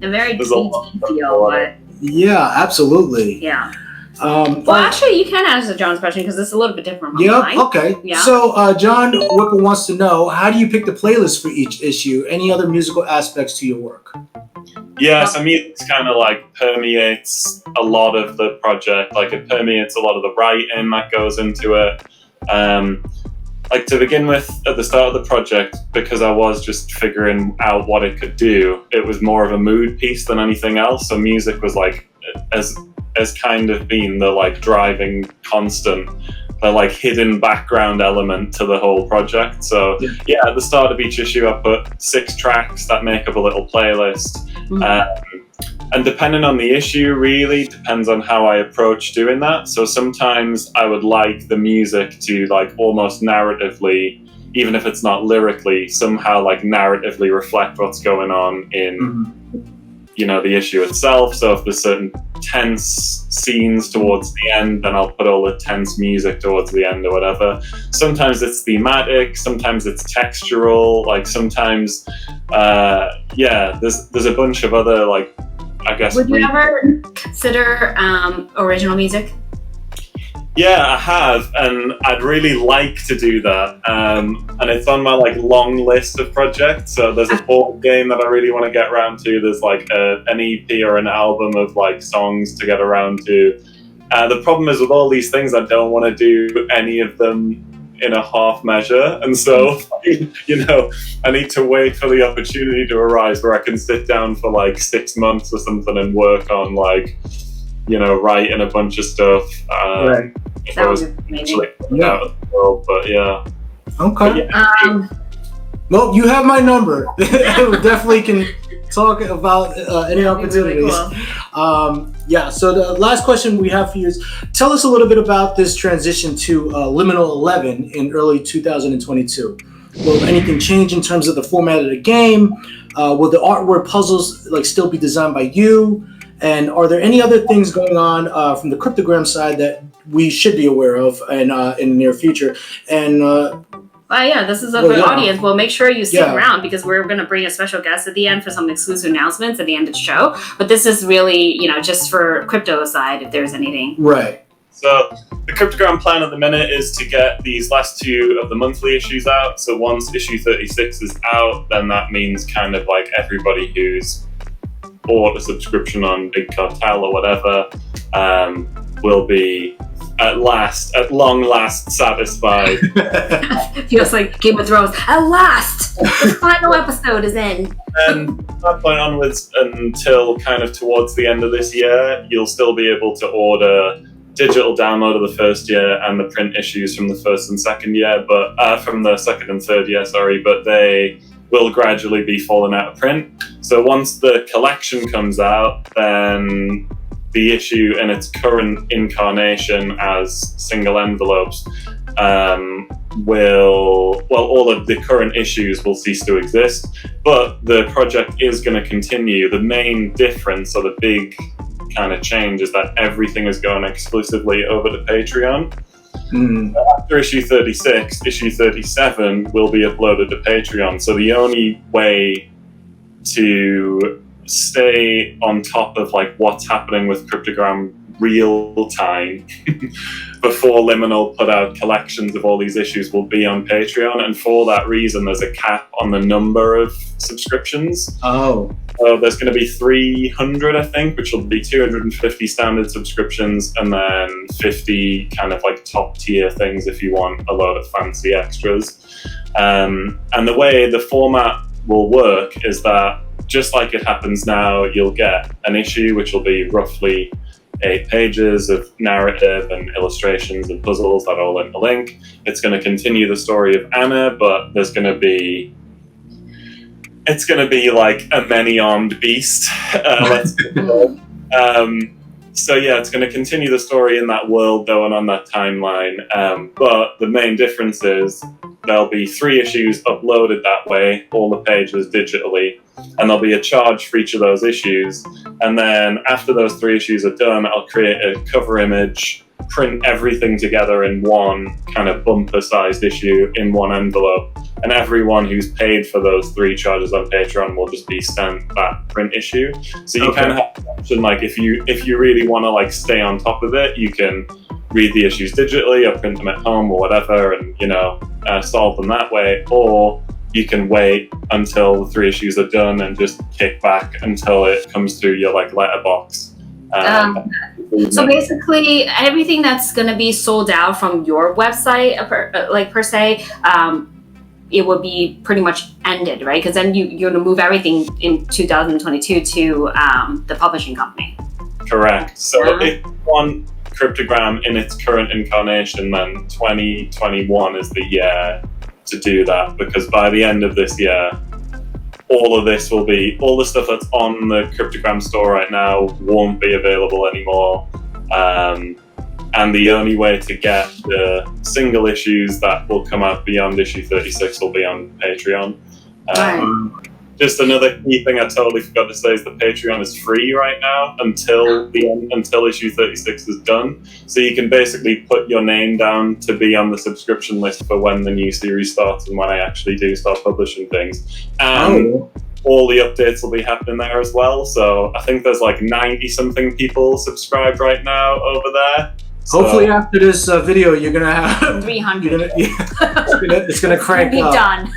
A very detailed feel, but yeah, absolutely. Yeah. Well, actually, you can answer John's question because it's a little bit different from mine. Okay. Yeah. So, John Whipple wants to know, how do you pick the playlist for each issue? Any other musical aspects to your work? Yeah, so music kind of permeates a lot of the project. It permeates a lot of the writing that goes into it. To begin with, at the start of the project, because I was just figuring out what it could do, it was more of a mood piece than anything else. So music was as kind of been the driving constant, the hidden background element to the whole project. So at the start of each issue, I put 6 tracks that make up a little playlist. And depending on the issue, really depends on how I approach doing that. So sometimes I would like the music to almost narratively, even if it's not lyrically, somehow narratively reflect what's going on in the issue itself. So if there's certain tense scenes towards the end, then I'll put all the tense music towards the end or whatever. Sometimes it's thematic, sometimes it's textural, sometimes there's a bunch of other I guess. Would you ever consider original music? Yeah, I have, and I'd really like to do that. And it's on my long list of projects. So there's a board game that I really want to get around to. There's an EP or an album of songs to get around to. The problem is with all these things, I don't want to do any of them in a half measure, and so I need to wait for the opportunity to arise where I can sit down for 6 months or something and work on writing a bunch of stuff. Right. That was amazing. But yeah. Okay. Well, you have my number. Definitely can talk about any opportunities. Really cool. So the last question we have for you is, tell us a little bit about this transition to Liminal 11 in early 2022. Will anything change in terms of the format of the game? Will the artwork puzzles still be designed by you? And are there any other things going on from the Cryptogram side that we should be aware of in the near future? And this is a good audience. Well, make sure you stick around because we're going to bring a special guest at the end for some exclusive announcements at the end of the show. But this is really, just for crypto side, if there's anything. Right. So the Cryptogram plan at the minute is to get these last two of the monthly issues out. So once issue 36 is out, then that means kind of like everybody who's bought a subscription on Big Cartel or whatever will be at long last satisfied. Feels like Game of Thrones. At last, the final episode is in. And from that point onwards until kind of towards the end of this year, you'll still be able to order digital download of the first year and the print issues from the first and second year, but from the second and third year, but they will gradually be falling out of print. So once the collection comes out, then the issue in its current incarnation as single envelopes all of the current issues will cease to exist, but the project is going to continue. The main difference, or the big kind of change, is that everything is going exclusively over to Patreon. After issue 36, issue 37 will be uploaded to Patreon. So the only way to stay on top of what's happening with Cryptogram real time before Liminal put out collections of all these issues will be on Patreon, and for that reason there's a cap on the number of subscriptions. So there's going to be 300, I think, which will be 250 standard subscriptions and then 50 kind of top tier things if you want a load of fancy extras. And the way the format will work is that just like it happens now, you'll get an issue which will be roughly 8 pages of narrative and illustrations and puzzles that all interlink. It's going to continue the story of Anna, but it's going to be like a many-armed beast. It's going to continue the story in that world, though, and on that timeline. But the main difference is there'll be 3 issues uploaded that way, all the pages digitally, and there'll be a charge for each of those issues. And then after those 3 issues are done, I'll create a cover image, print everything together in one kind of bumper-sized issue in one envelope, and everyone who's paid for those 3 charges on Patreon will just be sent that print issue. So you kind of have the option, if you really want to stay on top of it, you can read the issues digitally or print them at home or whatever, and solve them that way, or you can wait until the 3 issues are done and just kick back until it comes through your letterbox. So basically, everything that's going to be sold out from your website, per se, it will be pretty much ended, right? Because then you're going to move everything in 2022 to the publishing company. Correct. So if you want Cryptogram in its current incarnation, then 2021 is the year to do that, because by the end of this year, all the stuff that's on the Cryptogram store right now won't be available anymore. And the only way to get the single issues that will come out beyond issue 36 will be on Patreon. Just another key thing I totally forgot to say is the Patreon is free right now until issue 36 is done. So you can basically put your name down to be on the subscription list for when the new series starts and when I actually do start publishing things. And all the updates will be happening there as well. So I think there's 90-something people subscribed right now over there. So hopefully after this video, you're going to have 300. It's going to crank be up. Done.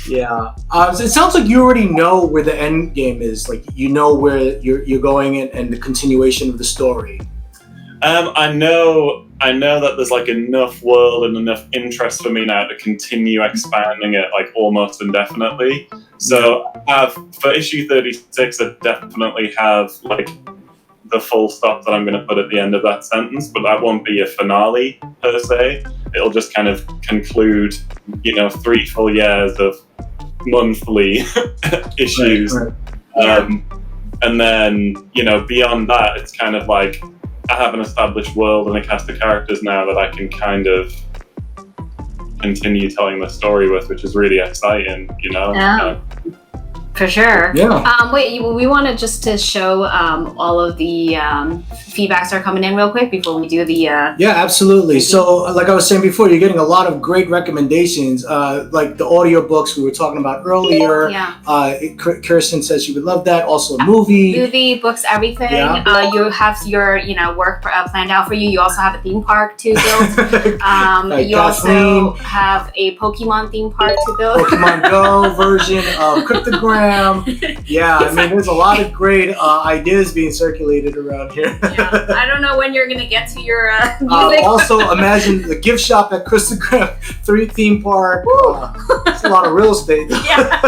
Yeah. So it sounds like you already know where the end game is. You know where you're going and the continuation of the story. I know that there's enough world and enough interest for me now to continue expanding it almost indefinitely. So for issue 36, I definitely have the full stop that I'm going to put at the end of that sentence, but that won't be a finale per se. It'll just kind of conclude, 3 full years of monthly issues. Right. And then, you know, beyond that, it's kind of like I have an established world and a cast of characters now that I can kind of continue telling the story with, which is really exciting, you know? Yeah. For sure. Yeah. We wanted just to show all of the feedbacks that are coming in real quick before we do the... Yeah, absolutely. So, like I was saying before, you're getting a lot of great recommendations, like the audiobooks we were talking about earlier. Yeah. Kirsten says she would love that. Also a movie. Movie, books, everything. Yeah. You have your, you know, work planned out for you. You also have a theme park to build. You also have a Pokemon theme park to build. Pokemon Go version of Cryptogram. Yeah, I mean, there's a lot of great ideas being circulated around here. Yeah. I don't know when you're going to get to your music. Also, imagine the gift shop at Cryptogram 3 theme park. It's a lot of real estate. Yeah.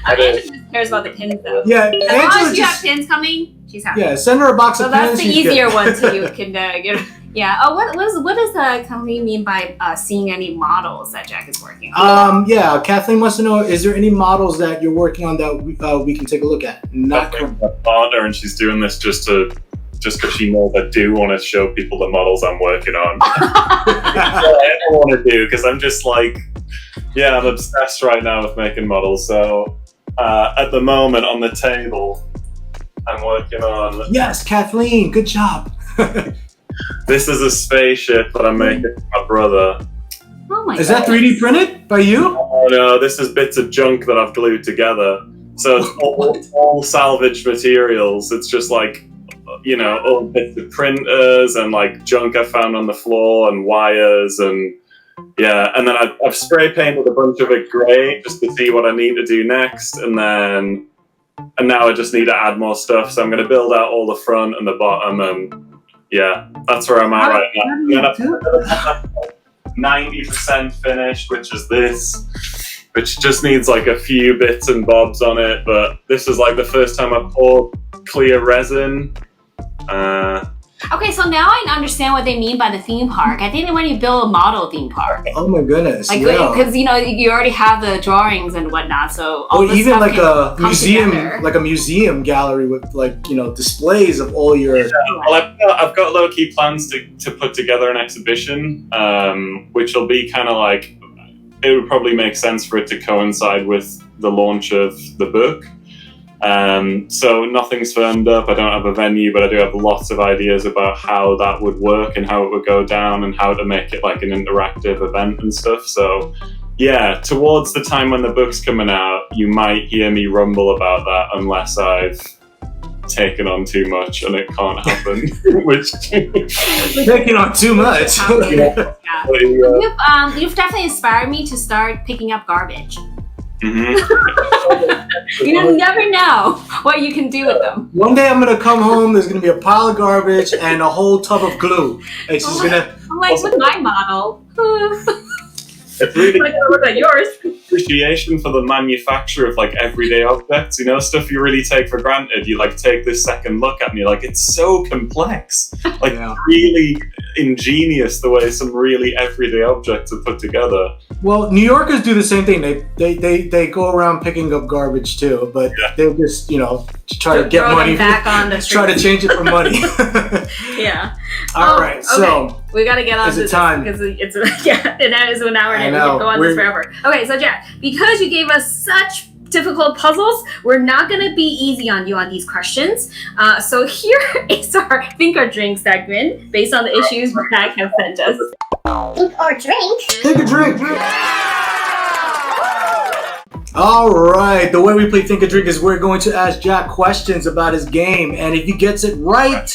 Angela just cares about the pins, though. Yeah, as long as you have pins coming, she's happy. Yeah, send her a box so of pins. So that's the easier one, so you can get. Yeah. Oh, what does the company mean by seeing any models that Jack is working on? Yeah, Kathleen wants to know: is there any models that you're working on that we can take a look at? Not my partner, and she's doing this just because she knows I do want to show people the models I'm working on. I don't want to do because I'm just like, yeah, I'm obsessed right now with making models. So at the moment on the table, I'm working on. Yes, Kathleen, good job. This is a spaceship that I'm making for my brother. Oh my god. Is that 3D printed by you? Oh no, this is bits of junk that I've glued together. So it's all salvaged materials. It's just like, you know, all bits of printers and like junk I found on the floor and wires and yeah. And then I've spray painted a bunch of it grey just to see what I need to do next. And now I just need to add more stuff. So I'm going to build out all the front and the bottom and yeah, that's where I'm at right now. 90% finished, which is this, which just needs like a few bits and bobs on it. But this is like the first time I poured clear resin. Okay, so now I understand what they mean by the theme park. I think when you build a model theme park. Oh my goodness! Like, yeah. Because you know you already have the drawings and whatnot, so all this even stuff like a museum, together. like a museum gallery with like, you know, displays of all your. Yeah, well, I've got low key plans to put together an exhibition, which will be kind of like, it would probably make sense for it to coincide with the launch of the book. So nothing's firmed up. I don't have a venue, but I do have lots of ideas about how that would work and how it would go down and how to make it like an interactive event and stuff. So yeah, towards the time when the book's coming out, you might hear me rumble about that unless I've taken on too much and it can't happen. Which taking on too much. Yeah. You've definitely inspired me to start picking up garbage. Mm-hmm. You never know what you can do with them. One day I'm gonna come home. There's gonna be a pile of garbage and a whole tub of glue. It's just gonna. Like with my model. It's really like look like yours. Appreciation for the manufacture of like everyday objects. You know, stuff you really take for granted. You like take this second look at and you're like, it's so complex. Like really ingenious the way some really everyday objects are put together. Well, New Yorkers do the same thing. They go around picking up garbage too, but they just, you know, try to get money. Back on the try to change it for money. Yeah. All right. Okay. So we got to get on to this time because it's and that is an hour and we can go on this forever. Okay, so Jack, because you gave us such difficult puzzles, we're not going to be easy on you on these questions. So here is our Think or Drink segment based on the issues Jack has sent us. Think or drink? Think or drink. All right, the way we play Think or Drink is we're going to ask Jack questions about his game, and if he gets it right,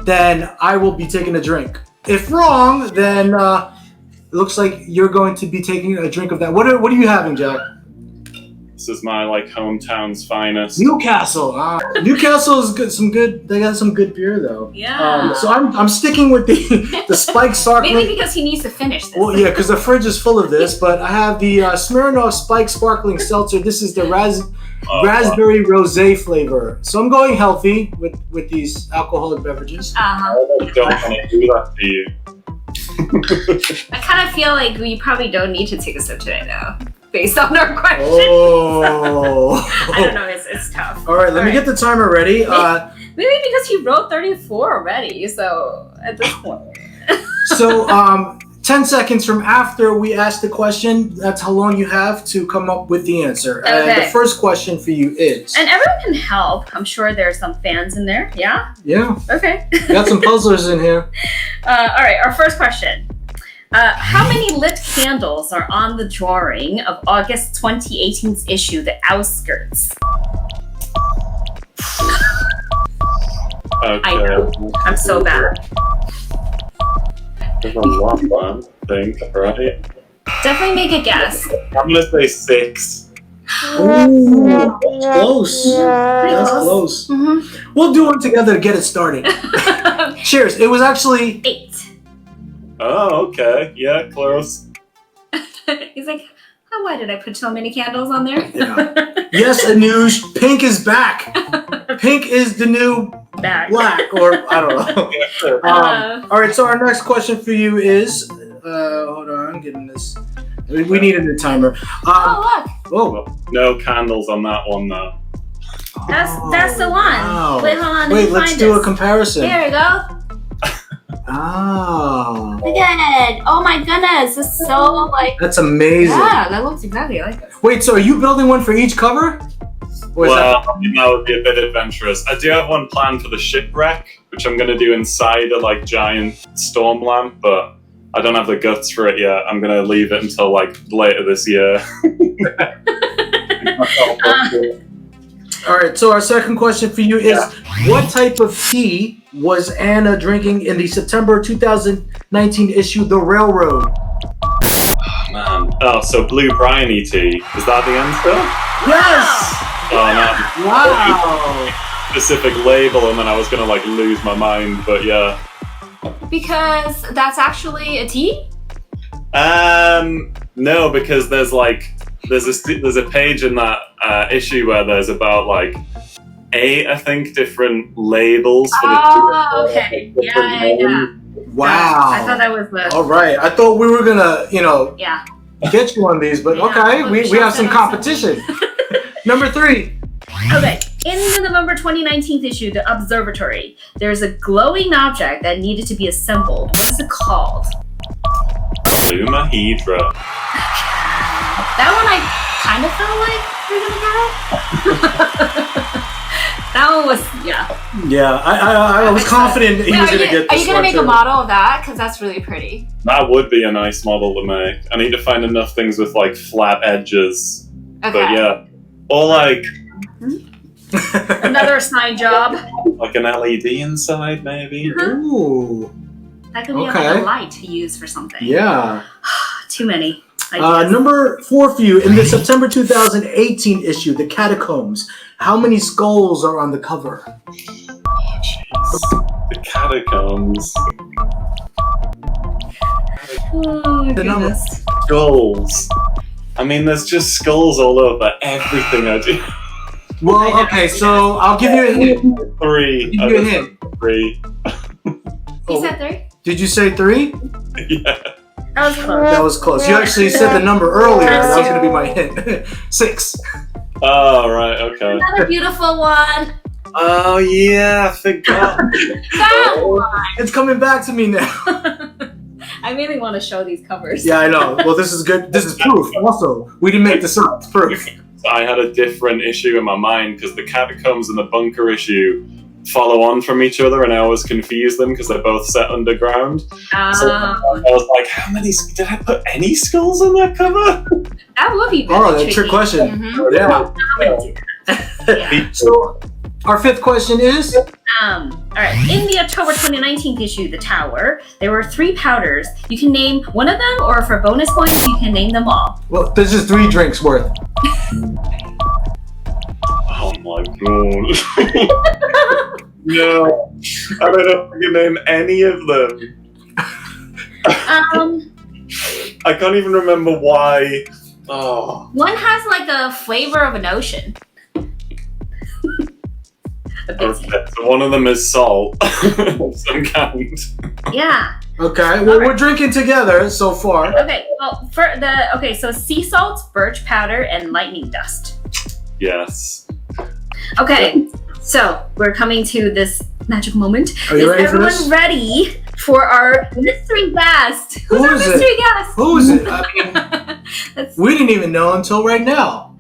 then I will be taking a drink. If wrong, then it looks like you're going to be taking a drink of that. What are you having, Jack? This is my like hometown's finest. Newcastle. Newcastle is good. They got some good beer though. Yeah. So I'm sticking with the spiked sparkling. Maybe because he needs to finish this. Well, yeah, because the fridge is full of this. But I have the Smirnoff Spiked Sparkling Seltzer. This is the raspberry rosé flavor. So I'm going healthy with these alcoholic beverages. I don't want to do that to you. I kind of feel like we probably don't need to take a sip today, though. based on our questions. Oh. I don't know. It's tough. All right, let me get the timer ready. Maybe because he wrote 34 already. So at this point. So 10 seconds from after we ask the question, that's how long you have to come up with the answer. Okay. And the first question for you is... And everyone can help. I'm sure there's some fans in there. Yeah? Yeah. Okay. Got some puzzlers in here. All right, our first question. How many lit candles are on the drawing of August 2018's issue, The Outskirts? Okay. I know. I'm so bad. There's a lot of them, I think, right? Definitely make a guess. I'm gonna say 6. Ooh, that's close. Pretty That's close. Mm-hmm. We'll do one together to get it started. Cheers. It was actually... 8. Oh, okay. Yeah, close. He's like, why did I put so many candles on there? Yeah. Yes, Anuj, pink is back. Pink is the new Back. black, or I don't know. Yeah, sure. All right, so our next question for you is... hold on, I'm getting this. We need a new timer. Oh, look. Oh, No candles on that one, though. That's the one. Wow. Wait, hold on. Wait, let's do a comparison. There we go. Oh, Look at it. Oh my goodness. It's so like... that's amazing. Yeah, that looks exactly like it. Wait, so are you building one for each cover? Or is Well, that would be a bit adventurous. I do have one planned for the shipwreck, which I'm going to do inside a like giant storm lamp, but I don't have the guts for it yet. I'm going to leave it until like later this year. All right, so our second question for you is, what type of tea was Anna drinking in the September 2019 issue, The Railroad? Man. Oh, so blue briny tea. Is that the answer? Yes! Oh, no. Wow! Specific label, and then I was going to like lose my mind, but yeah. Because that's actually a tea? No, because there's a page in that issue where there's about like 8, I think, different labels for the Oh, okay. Yeah. Wow. I thought that was the... All right, I thought we were gonna, Yeah. get you on these, but Yeah, okay, well, we sure, have some that's competition. Number 3. Okay. In the November 2019 issue, The Observatory, there's a glowing object that needed to be assembled. What is it called? Lumahedra. That one I kind of felt like we were gonna get it. That one was, yeah. Yeah, I was confident he was gonna get this Are you gonna one, make too. a model of that? Because that's really pretty. That would be a nice model to make. I need to find enough things with like flat edges. Okay. But yeah. Or like Another side job. an LED inside, maybe. Ooh, That could be like Okay. a light to use for something. yeah. Too many ideas. Number 4 for you, in the September 2018 issue, The Catacombs, how many skulls are on the cover? The catacombs. Oh, The number. goodness. Skulls. I mean, there's just skulls all over everything I do. Well, okay, so I'll give you a hint. 3. I'll give you a hint. 3. You said 3? Did you say 3? Yeah. That was close. That was close. You actually said the number earlier. That was going to be my hint. 6. Oh, right, okay. Another beautiful one. Oh, yeah, I forgot. That one. It's coming back to me now. I really want to show these covers. Yeah, I know. Well, this is good. This is proof. Also, we didn't make this up. It's proof. I had a different issue in my mind because the catacombs and the bunker issue follow on from each other, and I always confuse them because they're both set underground. So I was like, how many? Did I put any skulls on that cover? That would be very Oh, that's a tricky. trick question. Mhm. Yeah. Yeah. So, our 5th question is? All right. In the October 2019 issue, The Tower, there were 3 powders. You can name one of them, or for bonus points, you can name them all. Well, there's just 3 drinks worth. Oh my god. No. I don't know if I can name any of them. I can't even remember why. Oh. One has like a flavor of an ocean. Okay, so one of them is salt of some kind. Yeah. Okay, well, we're drinking together so far. Okay, well, so sea salt, birch powder, and lightning dust. Yes. Okay, so we're coming to this magic moment. Are you ready for this? Is everyone ready for our mystery guest? Who's Who our is mystery it? guest? Who is it? I mean, we didn't even know until right now.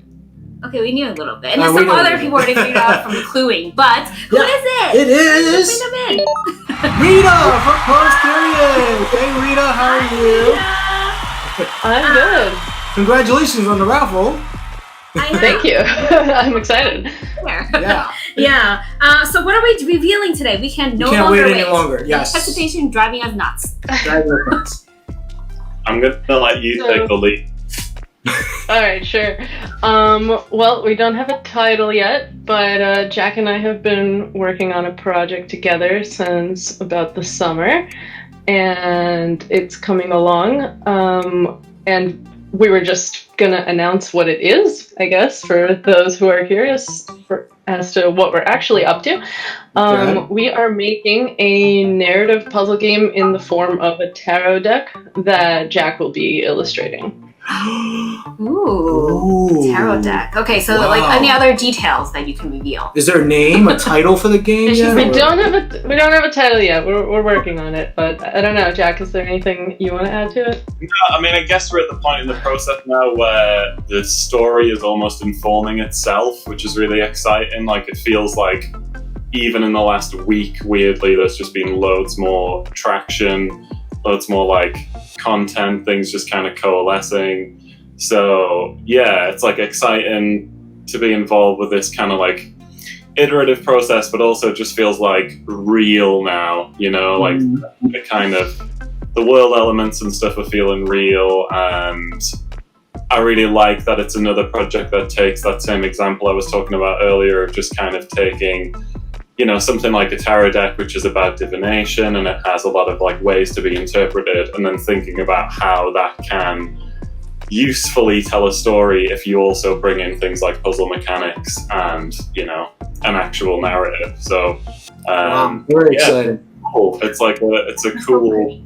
Okay, we knew a little bit. And we some knew other a people already figured out from the cluing. But who is it? It is Bring them in. Rita from Post Period. Hey Rita, how are you? I'm good. Congratulations on the raffle. Thank you. I'm excited. Yeah. Yeah. So what are we revealing today? We can no Can't longer wait any longer. Yes. Hesitation driving us nuts. I'm gonna let you take the lead. All right, sure. Well, we don't have a title yet, but Jack and I have been working on a project together since about the summer, and it's coming along. And we were just gonna announce what it is, I guess, for those who are curious as to what we're actually up to. We are making a narrative puzzle game in the form of a tarot deck that Jack will be illustrating. Ooh, tarot deck. Okay, so like any other details that you can reveal? Is there a name, a title for the game yet? We don't have a title yet. We're working on it, but I don't know, Jack. Is there anything you want to add to it? No, I mean, I guess we're at the point in the process now where the story is almost informing itself, which is really exciting. Like, it feels like even in the last week, weirdly, there's just been loads more traction, loads more like content, things just kind of coalescing. So yeah, it's like exciting to be involved with this kind of like iterative process, but also just feels like real now, you know, like the kind of the world elements and stuff are feeling real. And I really like that it's another project that takes that same example I was talking about earlier of just kind of taking, you know, something like a tarot deck, which is about divination, and it has a lot of like ways to be interpreted, and then thinking about how that can usefully tell a story if you also bring in things like puzzle mechanics and, you know, an actual narrative. So, very excited. Cool. It's like it's a cool,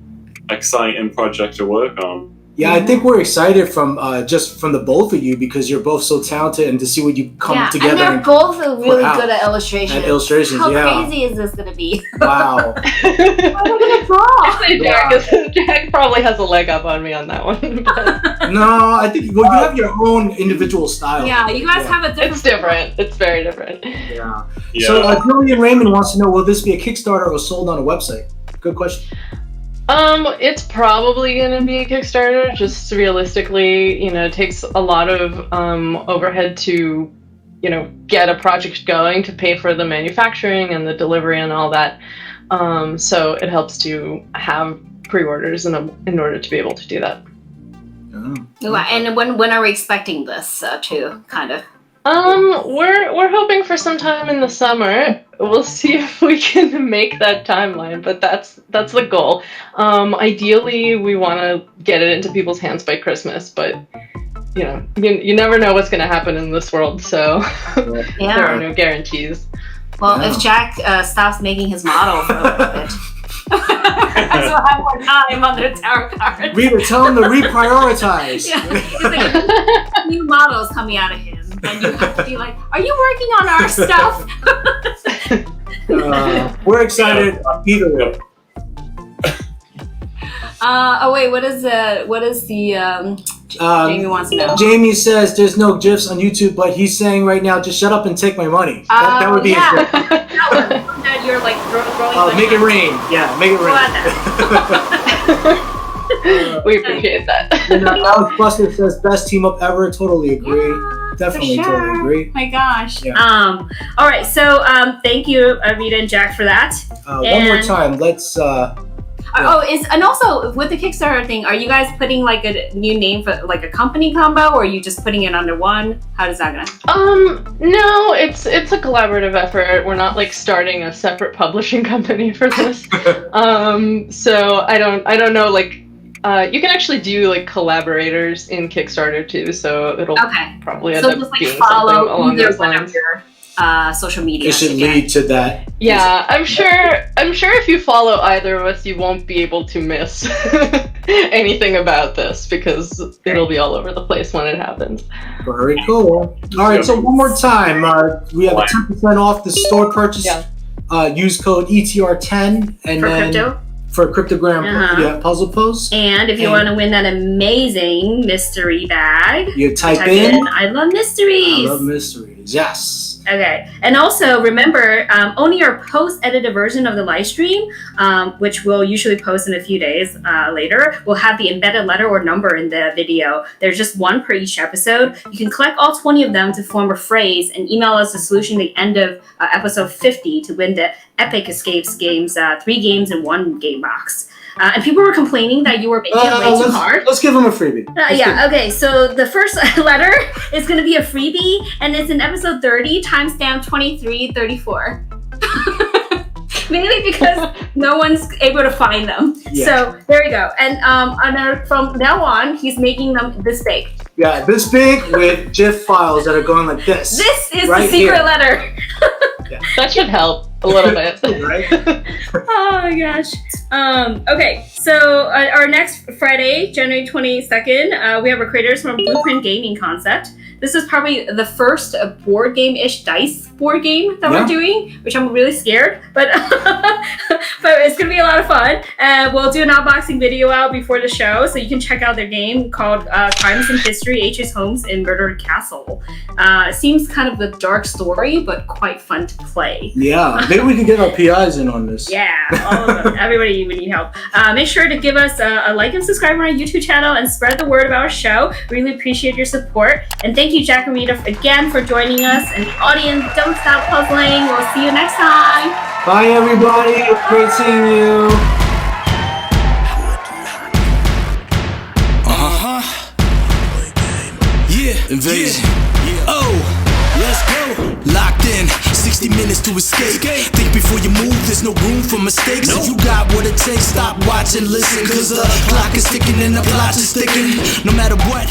exciting project to work on. Yeah, I think we're excited from just from the both of you because you're both so talented, and to see what you come together. And they're both really good at illustrations. How yeah. crazy is this going to be? Wow. Jack probably has a leg up on me on that one. But. No, I think you have your own individual style. Yeah, you guys have a different. It's different. It's very different. Yeah. So Julian Raymond wants to know: will this be a Kickstarter or sold on a website? Good question. It's probably going to be a Kickstarter. Just realistically, you know, it takes a lot of overhead to, you know, get a project going, to pay for the manufacturing and the delivery and all that. So it helps to have pre-orders in order to be able to do that. Oh. And when are we expecting this to kind of? We're hoping for some time in the summer. We'll see if we can make that timeline, but that's the goal. Ideally, we want to get it into people's hands by Christmas, but you know, you never know what's going to happen in this world, so there are no guarantees. Well, if Jack stops making his model for a little bit. So I have more time on the tarot cards. Rita, tell him to reprioritize. Yeah, it's like new models coming out of him, and you have to be like, "Are you working on our stuff?" We're excited. Either way. Oh wait, what is the Jamie wants to know. Jamie says there's no GIFs on YouTube, but he's saying right now, just shut up and take my money. That would be that you're like throwing make it rain. Yeah, make it rain. We appreciate that. Alex Buster says best team up ever. Totally agree. Yeah, Definitely totally agree. My gosh. Yeah. All right. So thank you, Rita and Jack, for that. One more time. Let's. And also with the Kickstarter thing, are you guys putting like a new name for like a company combo, or are you just putting it under one? How does that go? No, it's a collaborative effort. We're not like starting a separate publishing company for this. So I don't know, like you can actually do like collaborators in Kickstarter too, so it'll probably end up just, like, being follow something along those lines. social media. It should lead to that. Yeah, I'm sure if you follow either of us, you won't be able to miss anything about this because it'll be all over the place when it happens. Very cool. All right, so one more time, we have a 10% off the store purchase. Yeah. Use code ETR10 and For then crypto? for Cryptogram Puzzle Post. And if you want to win that amazing mystery bag, you type in I love mysteries. I love mysteries. Yes. Okay, and also remember, only our post-edited version of the live stream, which we'll usually post in a few days later, will have the embedded letter or number in the video. There's just one per each episode. You can collect all 20 of them to form a phrase and email us the solution at the end of episode 50 to win the Epic Escapes games, 3 games in 1 game box. And people were complaining that you were making it way too hard. Let's give them a freebie. Okay, so the first letter is going to be a freebie, and it's in episode 30, timestamp 2334. Mainly because no one's able to find them. Yeah. So there you go. And from now on, he's making them this big. Yeah, this big with GIF files that are going like this. This is the secret letter. Yeah. That should help a little bit. Right? Oh my gosh. Okay, so our next Friday, January 22nd, we have our creators from Blueprint Gaming Concept. This is probably the first board game-ish dice board game that we're doing, which I'm really scared, but but it's gonna be a lot of fun. We'll do an unboxing video out before the show, so you can check out their game called Crimes and History: H's Homes in Murdered Castle. It seems kind of a dark story, but quite fun to play. Yeah, maybe we can get our PIs in on this. Yeah, all of them. Everybody would need help. Make sure to give us a like and subscribe on our YouTube channel and spread the word about our show. Really appreciate your support. And thank you, Jack and Rita, again for joining us. And the audience, don't stop puzzling. We'll see you next time. Bye, everybody. Great seeing you. Yeah, invasion. Yeah. Oh, let's go. Locked in, 60 minutes to escape. Think before you move, there's no room for mistakes. If you got what it takes, stop, watch, and listen. Cause the clock is ticking and the plot is sticking. No matter what.